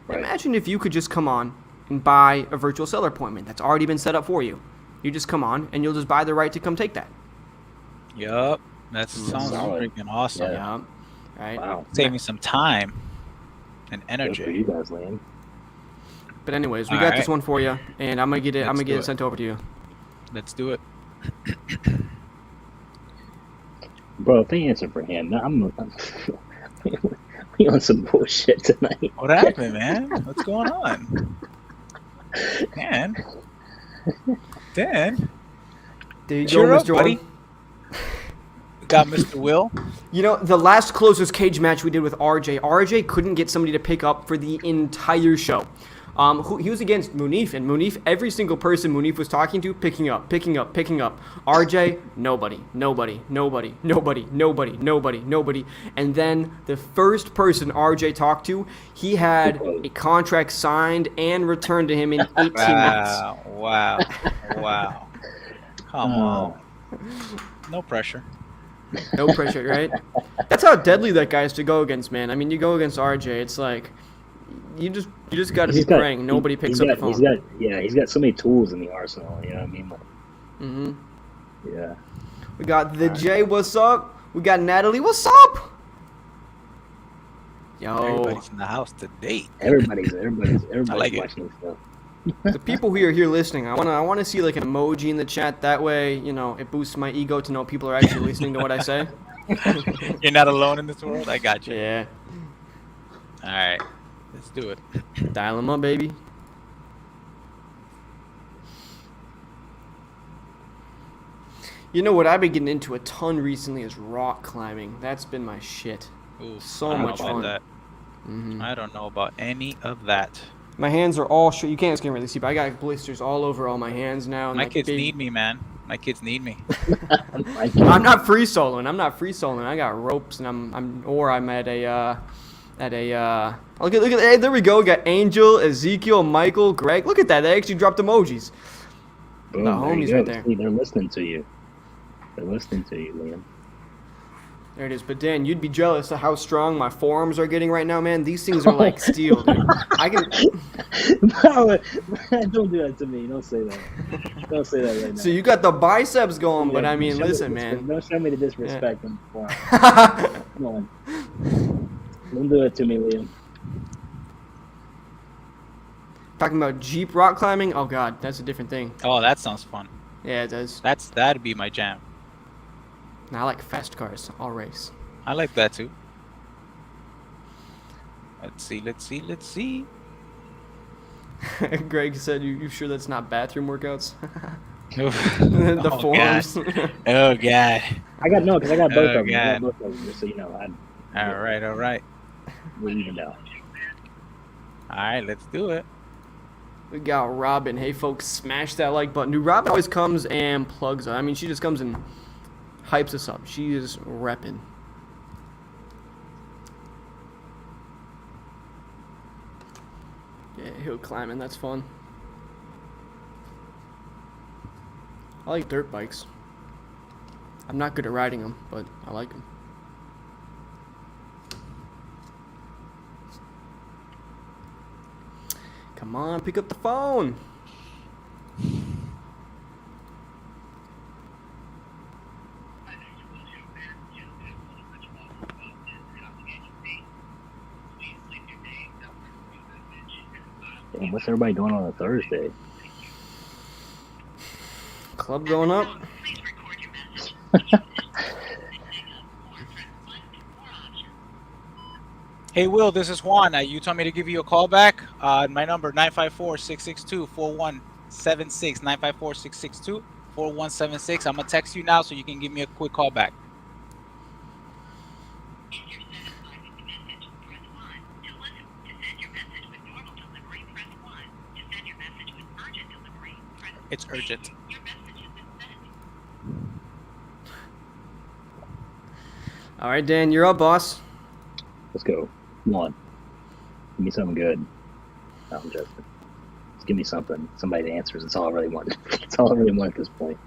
[SPEAKER 5] Imagine if you could just come on and buy a virtual seller appointment that's already been set up for you. You just come on and you'll just buy the right to come take that.
[SPEAKER 8] Yup. That sounds
[SPEAKER 3] solid.
[SPEAKER 8] freaking awesome.
[SPEAKER 5] Yeah. Right.
[SPEAKER 3] Wow.
[SPEAKER 8] Save me some time and
[SPEAKER 3] Good for
[SPEAKER 8] energy.
[SPEAKER 3] you guys, Liam.
[SPEAKER 5] But anyways, we
[SPEAKER 8] All
[SPEAKER 5] got
[SPEAKER 8] right.
[SPEAKER 5] this one for you, and I'm gonna get it. I'm
[SPEAKER 8] Let's
[SPEAKER 5] gonna
[SPEAKER 8] do
[SPEAKER 5] get it
[SPEAKER 8] it.
[SPEAKER 5] sent over to you.
[SPEAKER 8] Let's do it.
[SPEAKER 3] Bro, if they answer for him, we on some bullshit tonight.
[SPEAKER 8] What happened, man? What's going on? Dan? Dan?
[SPEAKER 5] There you
[SPEAKER 8] Cheer
[SPEAKER 5] go,
[SPEAKER 8] up,
[SPEAKER 5] Mr.
[SPEAKER 8] buddy.
[SPEAKER 5] One.
[SPEAKER 8] Got Mr. Will.
[SPEAKER 5] You know, the last closers cage match we did with RJ couldn't get somebody to pick up for the entire show. He was against Munif, and Munif, every single person Munif was talking to, picking up. RJ, nobody. And then the first person RJ talked to, he had a contract signed and returned to him in 18 minutes.
[SPEAKER 8] Wow. Come on. No pressure.
[SPEAKER 5] No pressure, right? That's how deadly that guy is to go against, man. I mean, you go against RJ, it's like you just got to be praying nobody picks up the phone.
[SPEAKER 3] He's got so many tools in the arsenal. You know what I mean?
[SPEAKER 5] Mhm.
[SPEAKER 3] Yeah.
[SPEAKER 5] We got the Jay, what's up? We got Natalie, what's up? Yo,
[SPEAKER 8] Everybody's in the house today.
[SPEAKER 3] Everybody's
[SPEAKER 8] like it.
[SPEAKER 3] watching this stuff.
[SPEAKER 5] the people who are here listening, I wanna see like an emoji in the chat. That way, you know, it boosts my ego to know people are actually listening to what I say.
[SPEAKER 8] You're not alone in this world. I got you.
[SPEAKER 5] Yeah,
[SPEAKER 8] All right. Let's do it.
[SPEAKER 5] dial them up, baby. You know what I've been getting into a ton recently is rock climbing. That's been my shit.
[SPEAKER 8] Ooh,
[SPEAKER 5] So
[SPEAKER 8] I don't
[SPEAKER 5] much
[SPEAKER 8] know about
[SPEAKER 5] fun.
[SPEAKER 8] that.
[SPEAKER 5] Mhm.
[SPEAKER 8] I don't know about any of that.
[SPEAKER 5] My hands are all you can't really see, but I got blisters all over all my hands now. And
[SPEAKER 8] My
[SPEAKER 5] like
[SPEAKER 8] kids
[SPEAKER 5] big-
[SPEAKER 8] need me, man. My kids need me.
[SPEAKER 5] I'm not free soloing. I got ropes, and I'm at a look at hey, there we go. We got Angel, Ezekiel, Michael, Greg. Look at that. They actually dropped emojis.
[SPEAKER 3] Boom,
[SPEAKER 5] The
[SPEAKER 3] there you
[SPEAKER 5] homies
[SPEAKER 3] go.
[SPEAKER 5] right there.
[SPEAKER 3] See, they're listening to you. They're listening to you, Liam.
[SPEAKER 5] There it is. But Dan, you'd be jealous of how strong my forearms are getting right now, man. These things are like steel, dude. I can.
[SPEAKER 3] No, don't do that to me. Don't say that. Don't say that right now.
[SPEAKER 5] So you got the biceps going, but
[SPEAKER 3] Yeah,
[SPEAKER 5] I mean, listen, man.
[SPEAKER 3] Don't show me the disrespect on the forum. Come on. Don't do it to me, Liam.
[SPEAKER 5] Talking about Jeep rock climbing? Oh god, that's a different thing.
[SPEAKER 8] Oh, that sounds fun.
[SPEAKER 5] Yeah, it does.
[SPEAKER 8] That'd be my jam.
[SPEAKER 5] Now, I like fast cars. I'll race.
[SPEAKER 8] I like that too. Let's see.
[SPEAKER 5] Greg said, "You sure that's not bathroom workouts?"
[SPEAKER 8] The
[SPEAKER 5] the forums.
[SPEAKER 8] Oh god.
[SPEAKER 3] I got both of them. I
[SPEAKER 8] God.
[SPEAKER 3] got both of them, just so you know.
[SPEAKER 8] All right.
[SPEAKER 3] We'll even know.
[SPEAKER 5] Uh,
[SPEAKER 8] All right, let's do it.
[SPEAKER 5] We got Robin. Hey, folks, smash that like button. Dude, Robin always comes and plugs us. I mean, she just comes and hypes us up. She is repping. Yeah, hill climbing. That's fun. I like dirt bikes. I'm not good at riding them, but I like them. Come on, pick up the phone.
[SPEAKER 3] Damn, what's everybody doing on a Thursday?
[SPEAKER 5] Club going up.
[SPEAKER 8] Hey, Will, this is Juan. You told me to give you a call back. My number, 954-662-4176. 954-662-4176. I'm going to text you now so you can give me a quick call back. It's urgent.
[SPEAKER 5] All right, Dan, you're up, boss.
[SPEAKER 3] Let's go. Come on. Give me something good. No, I'm joking. Just give me something. Somebody that answers. That's all I really want. That's all I really want at this point.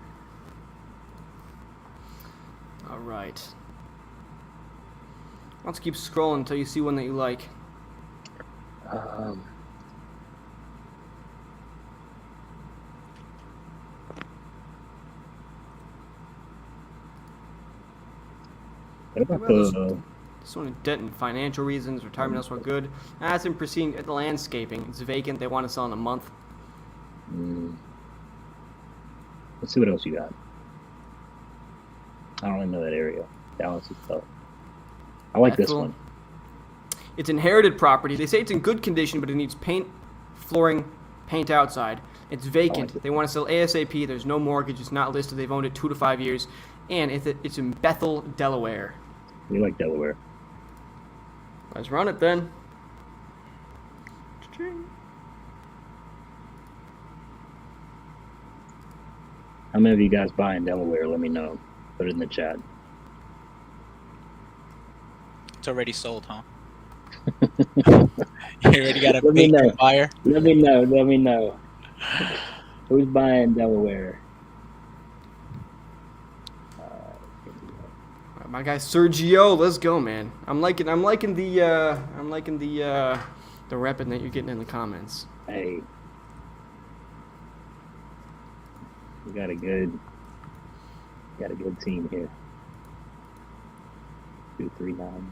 [SPEAKER 5] All right. Let's keep scrolling until you see one that you like.
[SPEAKER 3] What about the...
[SPEAKER 5] This one is Denton. Financial reasons, retirement elsewhere good. That's in proceeding at the landscaping. It's vacant. They want to sell in a month.
[SPEAKER 3] Let's see what else you got. I don't really know that area. Dallas is tough. I like this one.
[SPEAKER 5] It's inherited property. They say it's in good condition, but it needs paint, flooring, paint outside. It's vacant. They want to sell ASAP. There's no mortgage. It's not listed. They've owned it 2 to 5 years. And it's in Bethel, Delaware.
[SPEAKER 3] We like Delaware.
[SPEAKER 5] Let's run it then.
[SPEAKER 3] How many of you guys buy in Delaware? Let me know. Put it in the chat.
[SPEAKER 8] It's already sold, huh? You already got a big buyer?
[SPEAKER 3] Let me know. Who's buying Delaware?
[SPEAKER 5] My guy Sergio, let's go, man. I'm liking the repping that you're getting in the comments.
[SPEAKER 3] Hey, we got a good team here. 239.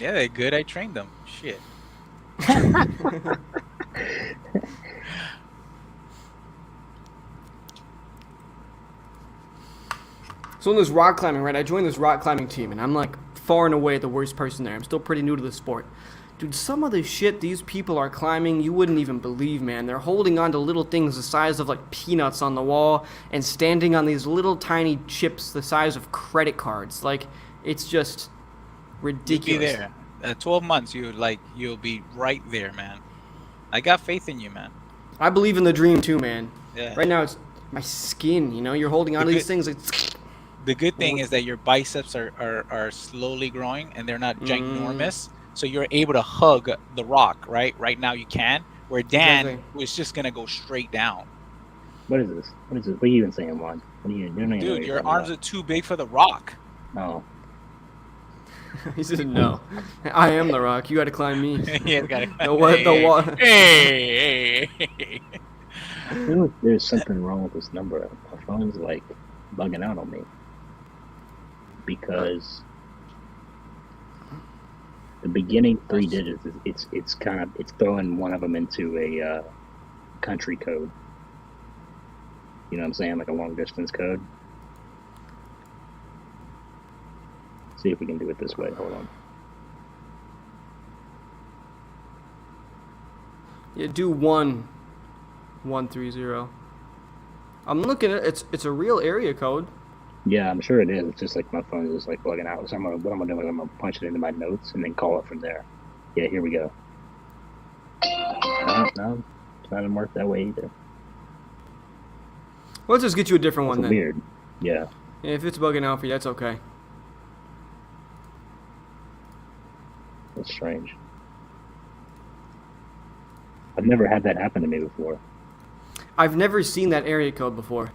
[SPEAKER 8] Yeah, they're good. I trained them. Shit.
[SPEAKER 5] So in this rock climbing, right, I joined this rock climbing team, and I'm like far and away the worst person there. I'm still pretty new to the sport. Dude, some of the shit these people are climbing, you wouldn't even believe, man. They're holding on to little things the size of like peanuts on the wall and standing on these little tiny chips the size of credit cards. Like, it's just ridiculous.
[SPEAKER 8] You'll be there. 12 months, you'll be right there, man. I got faith in you, man.
[SPEAKER 5] I believe in the dream too, man.
[SPEAKER 8] Yeah.
[SPEAKER 5] Right now, it's my skin, you know? You're holding on to these things like...
[SPEAKER 8] The good thing is that your biceps are slowly growing and they're not ginormous, so you're able to hug the rock, right? Right now you can. Where Dan was just gonna go straight down.
[SPEAKER 3] What is this? What are you even saying, Juan? What are you doing?
[SPEAKER 8] Dude, your arms are too big for the rock.
[SPEAKER 3] Oh.
[SPEAKER 5] He said no. I am the rock. You got to climb me.
[SPEAKER 8] Yeah, gotta.
[SPEAKER 5] The what? The what?
[SPEAKER 8] Hey.
[SPEAKER 3] I feel like there's something wrong with this number. My phone's like bugging out on me because the beginning 3 digits it's throwing one of them into a country code. You know what I'm saying? Like a long distance code. See if we can do it this way. Hold on.
[SPEAKER 5] Yeah, do 130. I'm looking at it. It's a real area code.
[SPEAKER 3] Yeah, I'm sure it is. It's just like my phone is just like bugging out. So what I'm gonna do is I'm gonna punch it into my notes and then call it from there. Yeah, here we go. No, it's not gonna work that way either.
[SPEAKER 5] Let's just get you a different one then.
[SPEAKER 3] Weird. Yeah.
[SPEAKER 5] Yeah, if it's bugging out for you, that's okay.
[SPEAKER 3] That's strange. I've never had that happen to me before.
[SPEAKER 5] I've never seen that area code before.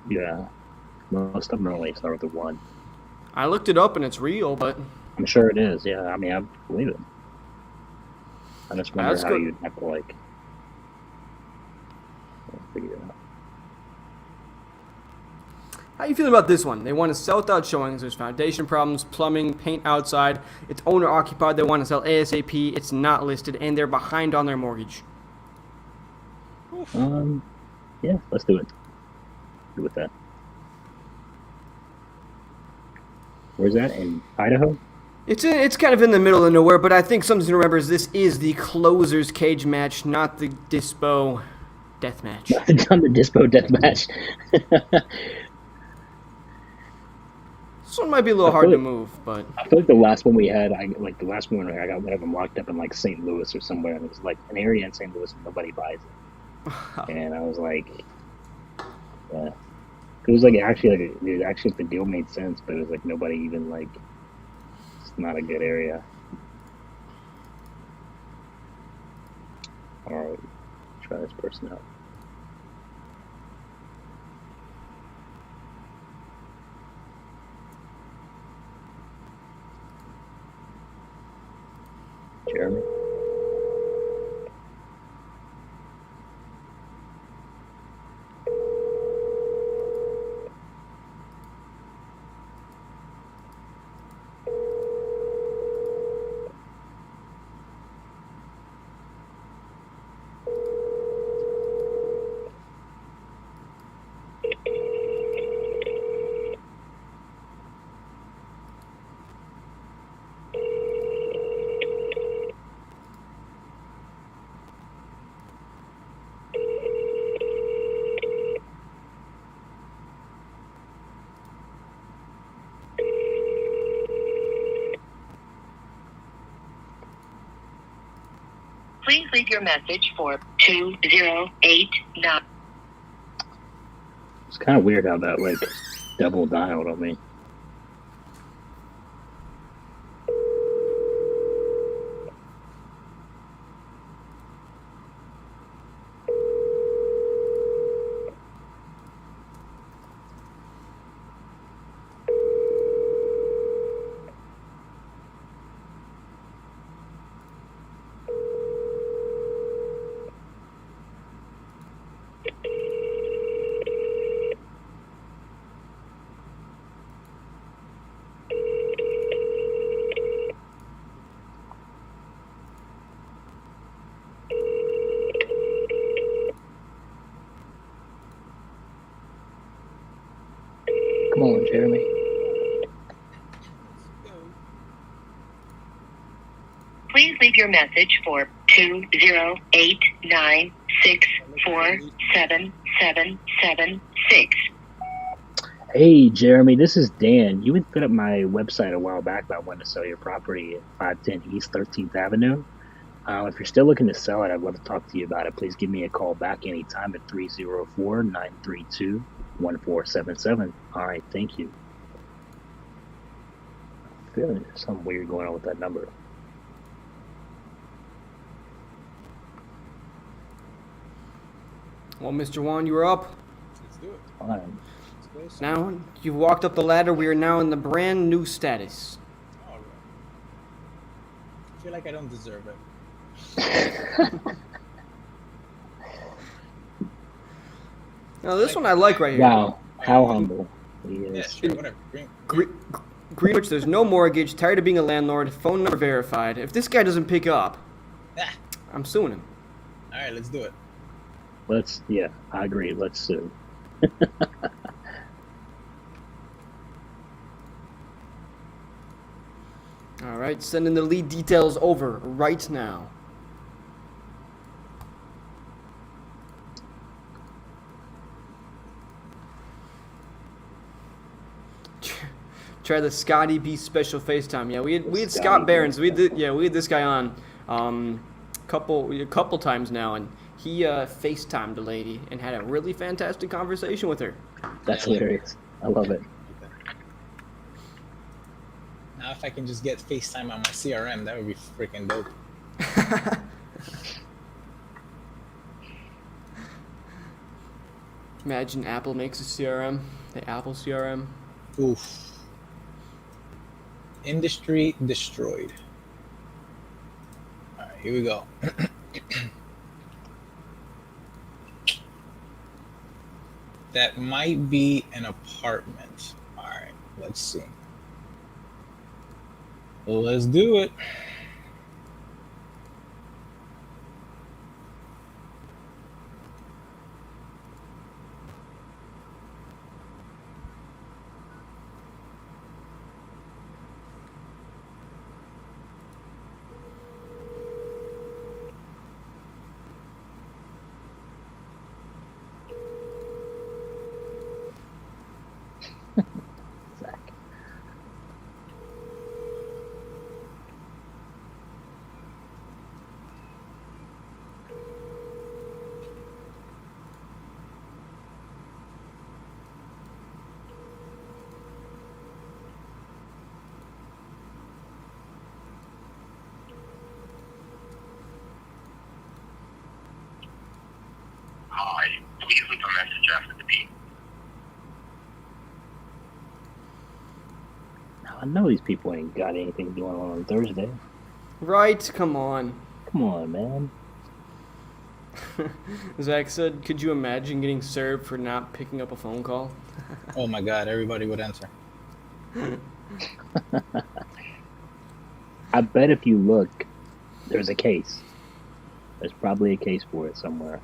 [SPEAKER 3] Yeah. Most of them only start with a 1.
[SPEAKER 5] I looked it up and it's real, but
[SPEAKER 3] I'm sure it is, yeah. I mean, I believe it. I just wonder
[SPEAKER 5] That's
[SPEAKER 3] how
[SPEAKER 5] good.
[SPEAKER 3] you'd have to, like, figure it out.
[SPEAKER 5] how you feeling about this one? They want to sell without showings. There's foundation problems, plumbing, paint outside. It's owner occupied. They want to sell ASAP. It's not listed, and they're behind on their mortgage.
[SPEAKER 3] Yeah, let's do it. Do with that. Where's that? In Idaho?
[SPEAKER 5] It's kind of in the middle of nowhere, but I think something to remember is this is the closer's cage match, not the Dispo death match.
[SPEAKER 3] It's on the Dispo death match.
[SPEAKER 5] This one might be a little hard to move, but
[SPEAKER 3] I feel like the last one we had, I got one of them locked up in like St. Louis or somewhere, and it was like an area in St. Louis and nobody buys it. And I was like, yeah. It was like actually the deal made sense, but it was like nobody even like. It's not a good area. All right, try this person out. Jeremy.
[SPEAKER 9] Please leave your message for 2089.
[SPEAKER 3] It's kind of weird how that like double dialed on me. Come on, Jeremy.
[SPEAKER 9] Please leave your message for 20896477776.
[SPEAKER 3] Hey, Jeremy, this is Dan. You had put up my website a while back about wanting to sell your property at 510 East 13th Avenue. If you're still looking to sell it, I'd love to talk to you about it. Please give me a call back anytime at 304-932-1477. All right, thank you. I feel like there's something weird going on with that number.
[SPEAKER 5] well, Mr. Juan, you were up.
[SPEAKER 6] Let's do it.
[SPEAKER 3] Fine.
[SPEAKER 5] Now you've walked up the ladder. We are now in the brand new status.
[SPEAKER 10] All right. I feel like I don't deserve it.
[SPEAKER 5] Now this one I like right here.
[SPEAKER 3] Wow, how humble he is.
[SPEAKER 10] Yeah, sure, whatever.
[SPEAKER 5] Greenwich, there's no mortgage. Tired of being a landlord. Phone number verified. If this guy doesn't pick up,
[SPEAKER 10] Ah.
[SPEAKER 5] I'm suing him.
[SPEAKER 10] All right, let's do it.
[SPEAKER 3] Yeah, I agree. Let's sue.
[SPEAKER 5] All right, sending the lead details over right now. Try the Scotty B special FaceTime. Yeah, we had Scott Behrens. We had this guy on a couple times now, and he FaceTimed a lady and had a really fantastic conversation with her.
[SPEAKER 3] That's hilarious. I love it.
[SPEAKER 10] Now, if I can just get FaceTime on my CRM, that would be freaking dope.
[SPEAKER 5] Imagine Apple makes a CRM, the Apple CRM.
[SPEAKER 10] Oof. Industry destroyed. All right, here we go. That might be an apartment. All right, let's see. Well, let's do it.
[SPEAKER 3] Zach.
[SPEAKER 4] Hi, please leave a message after the beep.
[SPEAKER 3] Now, I know these people ain't got anything going on Thursday.
[SPEAKER 5] Right? Come on.
[SPEAKER 3] Come on, man.
[SPEAKER 5] Zach said, could you imagine getting served for not picking up a phone call?
[SPEAKER 10] Oh my God, everybody would answer.
[SPEAKER 3] I bet if you look, there's a case. There's probably a case for it somewhere.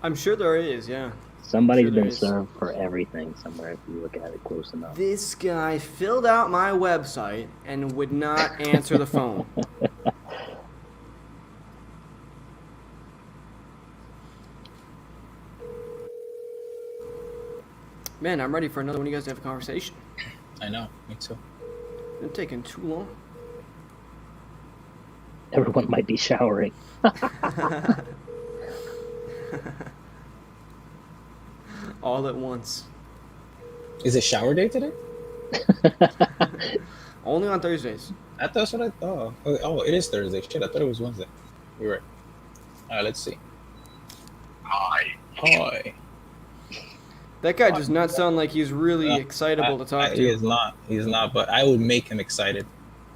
[SPEAKER 5] I'm sure there is, yeah.
[SPEAKER 3] Somebody's
[SPEAKER 5] Sure there
[SPEAKER 3] been
[SPEAKER 5] is.
[SPEAKER 3] served for everything somewhere if you look at it close enough.
[SPEAKER 5] This guy filled out my website and would not answer the phone. Man, I'm ready for another one of you guys to have a conversation.
[SPEAKER 10] I know, me too.
[SPEAKER 5] It's taking too long.
[SPEAKER 3] Everyone might be showering.
[SPEAKER 5] All at once.
[SPEAKER 10] Is it shower day today?
[SPEAKER 5] Only on Thursdays.
[SPEAKER 10] That's what I thought. Oh, it is Thursday. Shit, I thought it was Wednesday. You're right. All right, let's see.
[SPEAKER 4] Hi.
[SPEAKER 10] Hi.
[SPEAKER 5] That guy does not sound like he's really excitable to talk to.
[SPEAKER 10] He is not. He's not, but I would make him excited.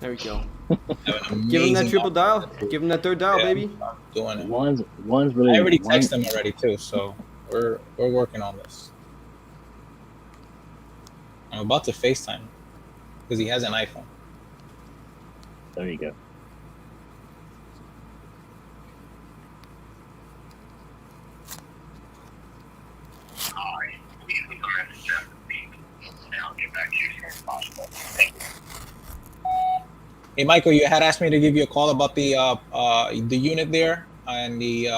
[SPEAKER 5] There we go.
[SPEAKER 10] Have an
[SPEAKER 5] Give him that
[SPEAKER 10] amazing
[SPEAKER 5] triple dial. Give him that third dial,
[SPEAKER 10] Yeah,
[SPEAKER 5] baby.
[SPEAKER 10] I'm doing it.
[SPEAKER 3] One's really.
[SPEAKER 10] I already
[SPEAKER 3] one-
[SPEAKER 10] texted him already too, so we're working on this. I'm about to FaceTime because he has an iPhone.
[SPEAKER 3] There you go.
[SPEAKER 4] Hi, please leave a message after the beep, and I'll get back to you as soon as possible. Thank you.
[SPEAKER 10] Hey, Michael, you had asked me to give you a call about the unit there and the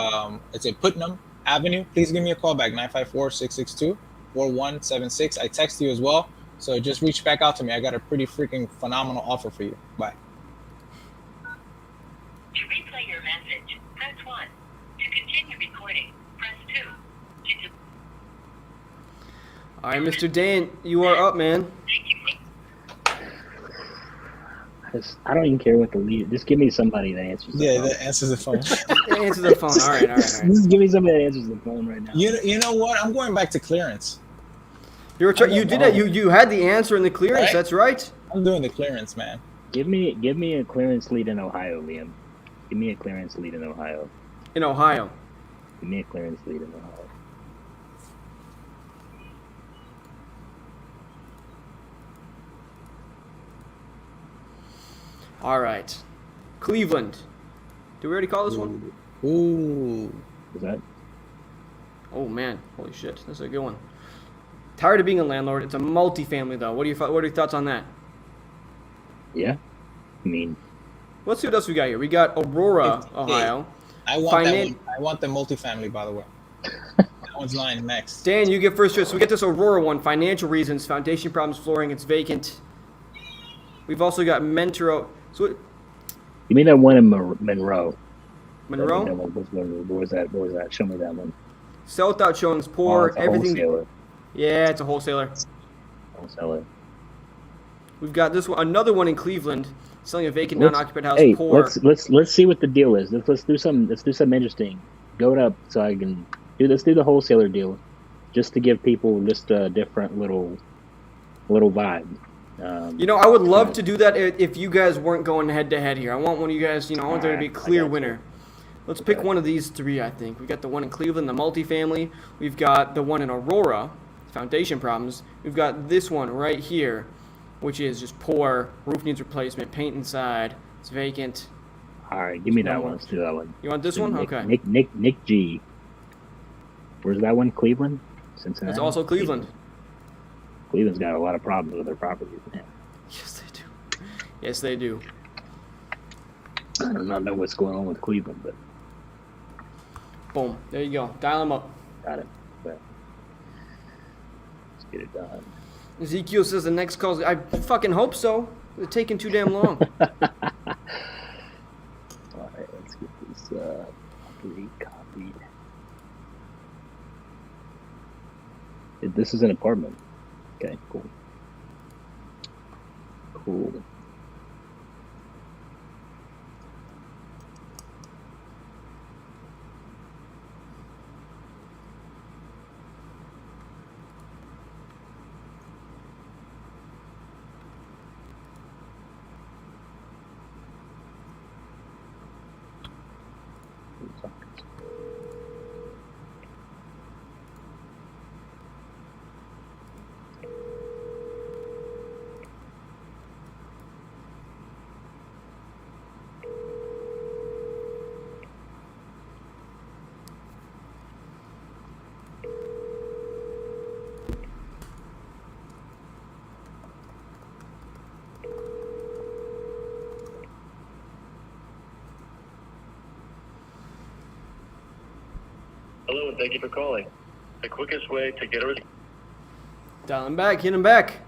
[SPEAKER 10] it's at Putnam Avenue. Please give me a call back 954-662-4176. I text you as well, so just reach back out to me. I got a pretty freaking phenomenal offer for you. Bye.
[SPEAKER 9] To replay your message, press 1. To continue recording, press 2. To
[SPEAKER 5] All right, Mr. Dan, you are up, man.
[SPEAKER 3] I don't even care what the lead. Just give me somebody that answers the phone.
[SPEAKER 10] that answers the phone.
[SPEAKER 5] Answer the phone. All right.
[SPEAKER 3] Just give me somebody that answers the phone right now.
[SPEAKER 10] You know what? I'm going back to clearance.
[SPEAKER 5] You did it. You had the answer in the clearance.
[SPEAKER 10] Right?
[SPEAKER 5] That's right.
[SPEAKER 10] I'm doing the clearance, man.
[SPEAKER 3] Give me a clearance lead in Ohio, Liam. Give me a clearance lead in Ohio.
[SPEAKER 5] In Ohio.
[SPEAKER 3] Give me a clearance lead in Ohio.
[SPEAKER 5] All right. Cleveland. Did we already call this one?
[SPEAKER 10] Ooh.
[SPEAKER 3] Is that?
[SPEAKER 5] Oh man, holy shit, this is a good one. Tired of being a landlord. It's a multifamily though. What are your thoughts on that?
[SPEAKER 3] Yeah. I mean,
[SPEAKER 5] Let's see what else we got here. We got Aurora, Ohio.
[SPEAKER 10] I want that one. I want the multifamily, by the way. That one's lying next.
[SPEAKER 5] Dan, you get first choice. So we get this Aurora one. Financial reasons, foundation problems, flooring. It's vacant. We've also got Mentoro. So
[SPEAKER 3] you mean that one in Monroe?
[SPEAKER 5] Monroe?
[SPEAKER 3] What was that? Show me that one.
[SPEAKER 5] Sell without showings, poor,
[SPEAKER 3] It's a
[SPEAKER 5] everything.
[SPEAKER 3] wholesaler.
[SPEAKER 5] Yeah, it's a wholesaler.
[SPEAKER 3] Wholesaler.
[SPEAKER 5] We've got this one, another one in Cleveland, selling a vacant, non-occupied house.
[SPEAKER 3] Hey,
[SPEAKER 5] poor.
[SPEAKER 3] let's see what the deal is. Let's do something interesting. Go it up so I can do. Let's do the wholesaler deal, just to give people just a different little vibe.
[SPEAKER 5] I would love to do that if you guys weren't going head to head here. I want one of you guys. I want there to be a clear winner. Let's pick one of these three. I think we got the one in Cleveland, the multifamily. We've got the one in Aurora, foundation problems. We've got this one right here, which is just poor, roof needs replacement, paint inside, it's vacant.
[SPEAKER 3] All right, give me that one. Let's do that one.
[SPEAKER 5] You want this one? Okay.
[SPEAKER 3] Nick G. Where's that one? Cleveland? Cincinnati?
[SPEAKER 5] It's also Cleveland.
[SPEAKER 3] Cleveland's got a lot of problems with their properties, man.
[SPEAKER 5] Yes, they do. Yes, they do.
[SPEAKER 3] I do not know what's going on with Cleveland, but...
[SPEAKER 5] Boom. There you go. Dial them up.
[SPEAKER 3] Got it. Let's get it done.
[SPEAKER 5] Ezekiel says the next call. I fucking hope so. It's taking too damn long.
[SPEAKER 3] All right, let's get this copied. This is an apartment. Okay, cool. Cool.
[SPEAKER 4] Hello, and thank you for calling. The quickest way to get a response.
[SPEAKER 5] Dial him back. Hit him back.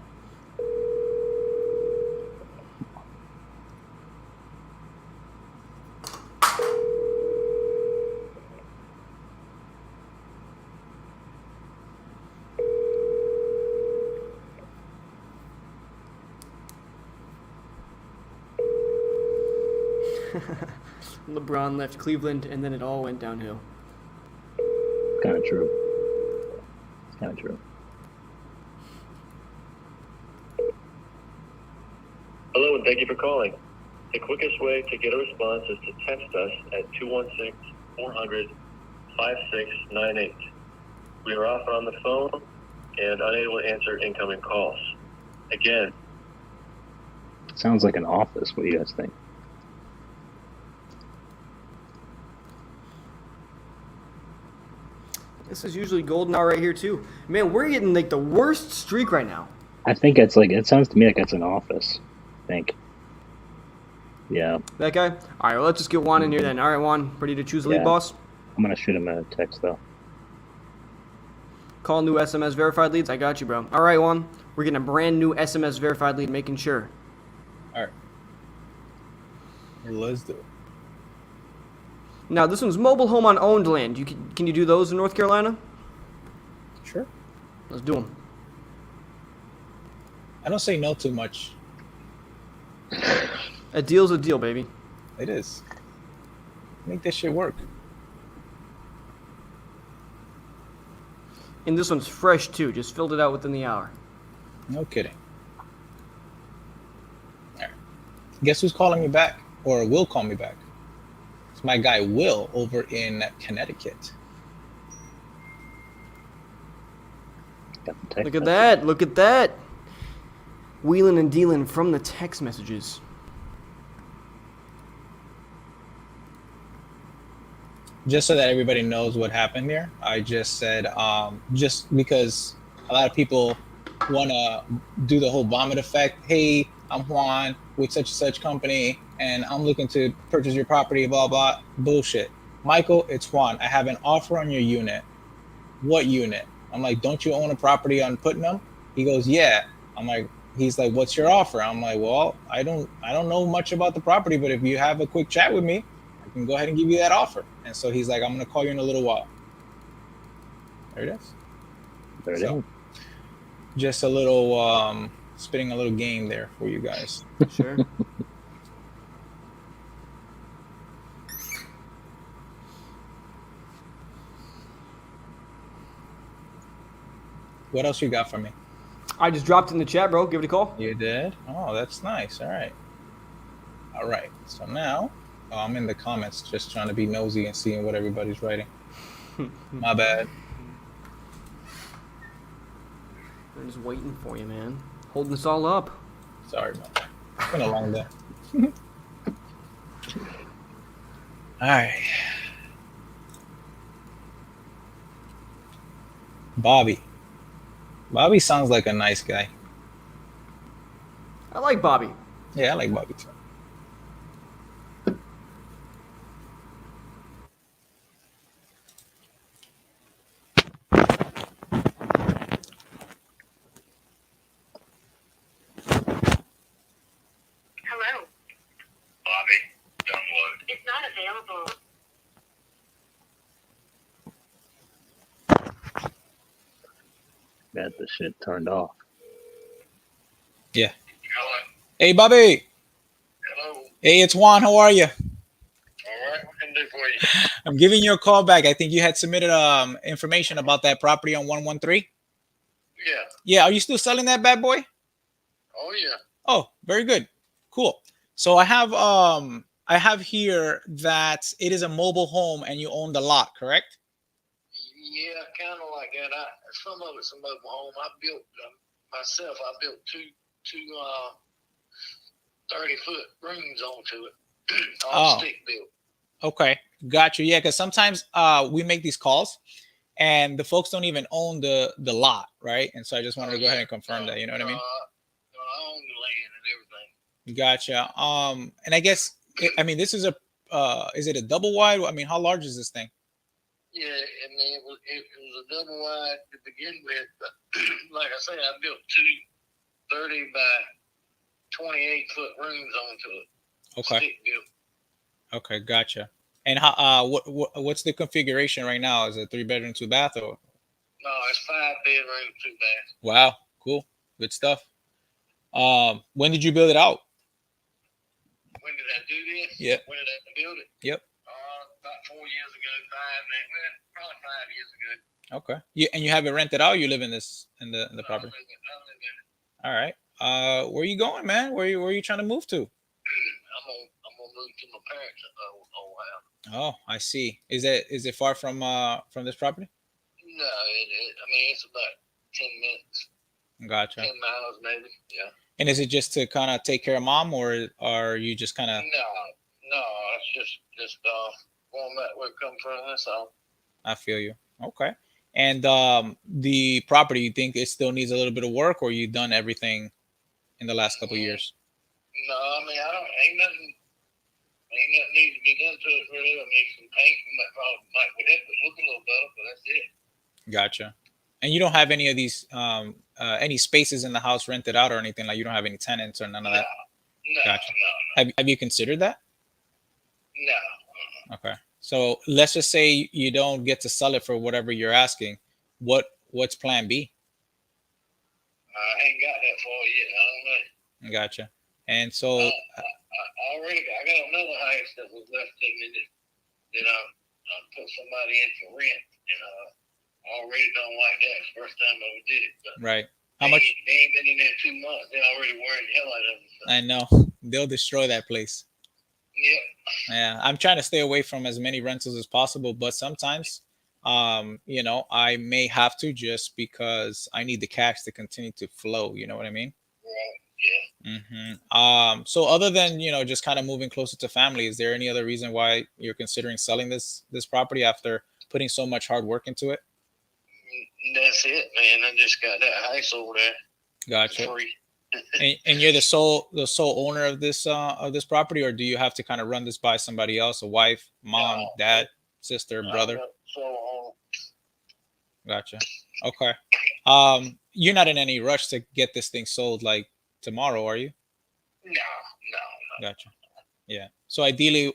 [SPEAKER 5] LeBron left Cleveland, and then it all went downhill.
[SPEAKER 3] Kind of true. It's kind of true.
[SPEAKER 4] Hello, and thank you for calling. The quickest way to get a response is to text us at 216-400-5698. We are often on the phone and unable to answer incoming calls. Again.
[SPEAKER 3] Sounds like an office. What do you guys think?
[SPEAKER 5] This is usually golden hour right here too. Man, we're getting like the worst streak right now.
[SPEAKER 3] I think it's like, it sounds to me like it's an office. I think. Yeah.
[SPEAKER 5] That guy? All right, well, let's just get Juan in here then. All right, Juan, ready to choose the lead, boss?
[SPEAKER 3] I'm going to shoot him a text, though.
[SPEAKER 5] Call new SMS verified leads. I got you, bro. All right, Juan, we're getting a brand new SMS verified lead, making sure.
[SPEAKER 10] All right. Let's do it.
[SPEAKER 5] Now, this one's mobile home on owned land. Can you do those in North Carolina?
[SPEAKER 10] Sure.
[SPEAKER 5] Let's do them.
[SPEAKER 10] I don't say no too much.
[SPEAKER 5] A deal's a deal, baby.
[SPEAKER 10] It is. Make this shit work.
[SPEAKER 5] And this one's fresh too. Just filled it out within the hour.
[SPEAKER 10] No kidding. All right. Guess who's calling me back, or will call me back? It's my guy Will over in Connecticut.
[SPEAKER 5] Look at that. Look at that. Wheeling and dealing from the text messages.
[SPEAKER 10] Just so that everybody knows what happened here, I just said, just because a lot of people want to do the whole vomit effect. Hey, I'm Juan with such and such company, and I'm looking to purchase your property, blah, blah. Bullshit. Michael, it's Juan. I have an offer on your unit. What unit? I'm like, don't you own a property on Putnam? He goes, yeah. I'm like, he's like, what's your offer? I'm like, well, I don't know much about the property, but if you have a quick chat with me, I can go ahead and give you that offer. And so he's like, I'm going to call you in a little while. There it is.
[SPEAKER 3] There it is.
[SPEAKER 10] Just a little, spitting a little game there for you guys.
[SPEAKER 5] Sure.
[SPEAKER 10] What else you got for me?
[SPEAKER 5] I just dropped in the chat, bro. Give it a call.
[SPEAKER 10] You did? Oh, that's nice. All right. All right. So now I'm in the comments just trying to be nosy and seeing what everybody's writing. My bad.
[SPEAKER 5] I'm just waiting for you, man. Holding this all up.
[SPEAKER 10] Sorry about that. It's been a long day. All right. Bobby. Bobby sounds like a nice guy.
[SPEAKER 5] I like Bobby.
[SPEAKER 10] Yeah, I like Bobby too.
[SPEAKER 9] Hello.
[SPEAKER 4] Bobby, download.
[SPEAKER 9] It's not available.
[SPEAKER 3] Got the shit turned off.
[SPEAKER 10] Yeah.
[SPEAKER 4] Hello.
[SPEAKER 10] Hey, Bobby.
[SPEAKER 4] Hello.
[SPEAKER 10] Hey, it's Juan. How are you?
[SPEAKER 4] All right, what can I do for you?
[SPEAKER 10] I'm giving you a call back. I think you had submitted information about that property on 113.
[SPEAKER 4] Yeah.
[SPEAKER 10] Yeah. Are you still selling that bad boy?
[SPEAKER 4] Oh, yeah.
[SPEAKER 10] Oh, very good. Cool. So I have here that it is a mobile home and you own the lot, correct?
[SPEAKER 4] Yeah, kind of like that. Some of it's a mobile home. I built myself. I built two 30-foot rooms onto it. All stick built.
[SPEAKER 10] Okay, got you. Yeah, because sometimes we make these calls, and the folks don't even own the lot, right? And so I just wanted to go ahead and confirm that. You know what I mean?
[SPEAKER 4] I own the land and everything.
[SPEAKER 10] Gotcha. And I guess this is is it a double wide? I mean, how large is this thing?
[SPEAKER 4] Yeah, I mean, it was a double wide to begin with, but like I say, I built two 30 by 28-foot rooms onto it.
[SPEAKER 10] Okay.
[SPEAKER 4] Stick built.
[SPEAKER 10] Okay, gotcha. And how what's the configuration right now? Is it 3-bedroom, 2-bath, or?
[SPEAKER 4] No, it's 5-bedroom, 2-bath.
[SPEAKER 10] Wow, cool, good stuff. When did you build it out?
[SPEAKER 4] When did I do this?
[SPEAKER 10] Yeah.
[SPEAKER 4] When did I build it?
[SPEAKER 10] Yep.
[SPEAKER 4] About 4 years ago, probably 5 years ago.
[SPEAKER 10] Okay. And you have it rented out? You live in the property?
[SPEAKER 4] I live in it.
[SPEAKER 10] All right. Where are you going, man? Where are you trying to move to?
[SPEAKER 4] I'm gonna move to my parents' old house.
[SPEAKER 10] Oh, I see. Is it far from this property?
[SPEAKER 4] No, I mean it's about 10 minutes.
[SPEAKER 10] Gotcha.
[SPEAKER 4] 10 miles maybe. Yeah.
[SPEAKER 10] And is it just to kind of take care of mom, or are you just kind of?
[SPEAKER 4] No, it's just going back where it come from. That's all.
[SPEAKER 10] I feel you. Okay. And the property, you think it still needs a little bit of work, or you done everything in the last couple of years?
[SPEAKER 4] No, I mean ain't nothing needs to be done to it really. I mean some paint might would help it look a little better, but that's it.
[SPEAKER 10] Gotcha. And you don't have any of these any spaces in the house rented out or anything, like you don't have any tenants or none of that?
[SPEAKER 4] No.
[SPEAKER 10] Gotcha.
[SPEAKER 4] No.
[SPEAKER 10] Have you considered that?
[SPEAKER 4] No.
[SPEAKER 10] Okay. So let's just say you don't get to sell it for whatever you're asking. What's plan B?
[SPEAKER 4] I ain't got that far yet. I don't know.
[SPEAKER 10] Gotcha. And so
[SPEAKER 4] I got another house that was left to me that I put somebody in for rent, and I already don't like that. It's the first time I ever did it. But
[SPEAKER 10] Right. How much?
[SPEAKER 4] They ain't been in there 2 months. They already wearing the hell out of it. So.
[SPEAKER 10] I know. They'll destroy that place.
[SPEAKER 4] Yep.
[SPEAKER 10] Yeah. I'm trying to stay away from as many rentals as possible, but sometimes, you know, I may have to just because I need the cash to continue to flow. You know what I mean?
[SPEAKER 4] Right. Yeah.
[SPEAKER 10] So other than, you know, just kind of moving closer to family, is there any other reason why you're considering selling this property after putting so much hard work into it?
[SPEAKER 4] That's it, man. I just got that house over there.
[SPEAKER 10] Gotcha.
[SPEAKER 4] Free.
[SPEAKER 10] And you're the sole owner of this property, or do you have to kind of run this by somebody else, a wife, mom, dad, sister, brother? Gotcha. Okay. You're not in any rush to get this thing sold like tomorrow, are you?
[SPEAKER 4] No.
[SPEAKER 10] Gotcha. Yeah. So ideally,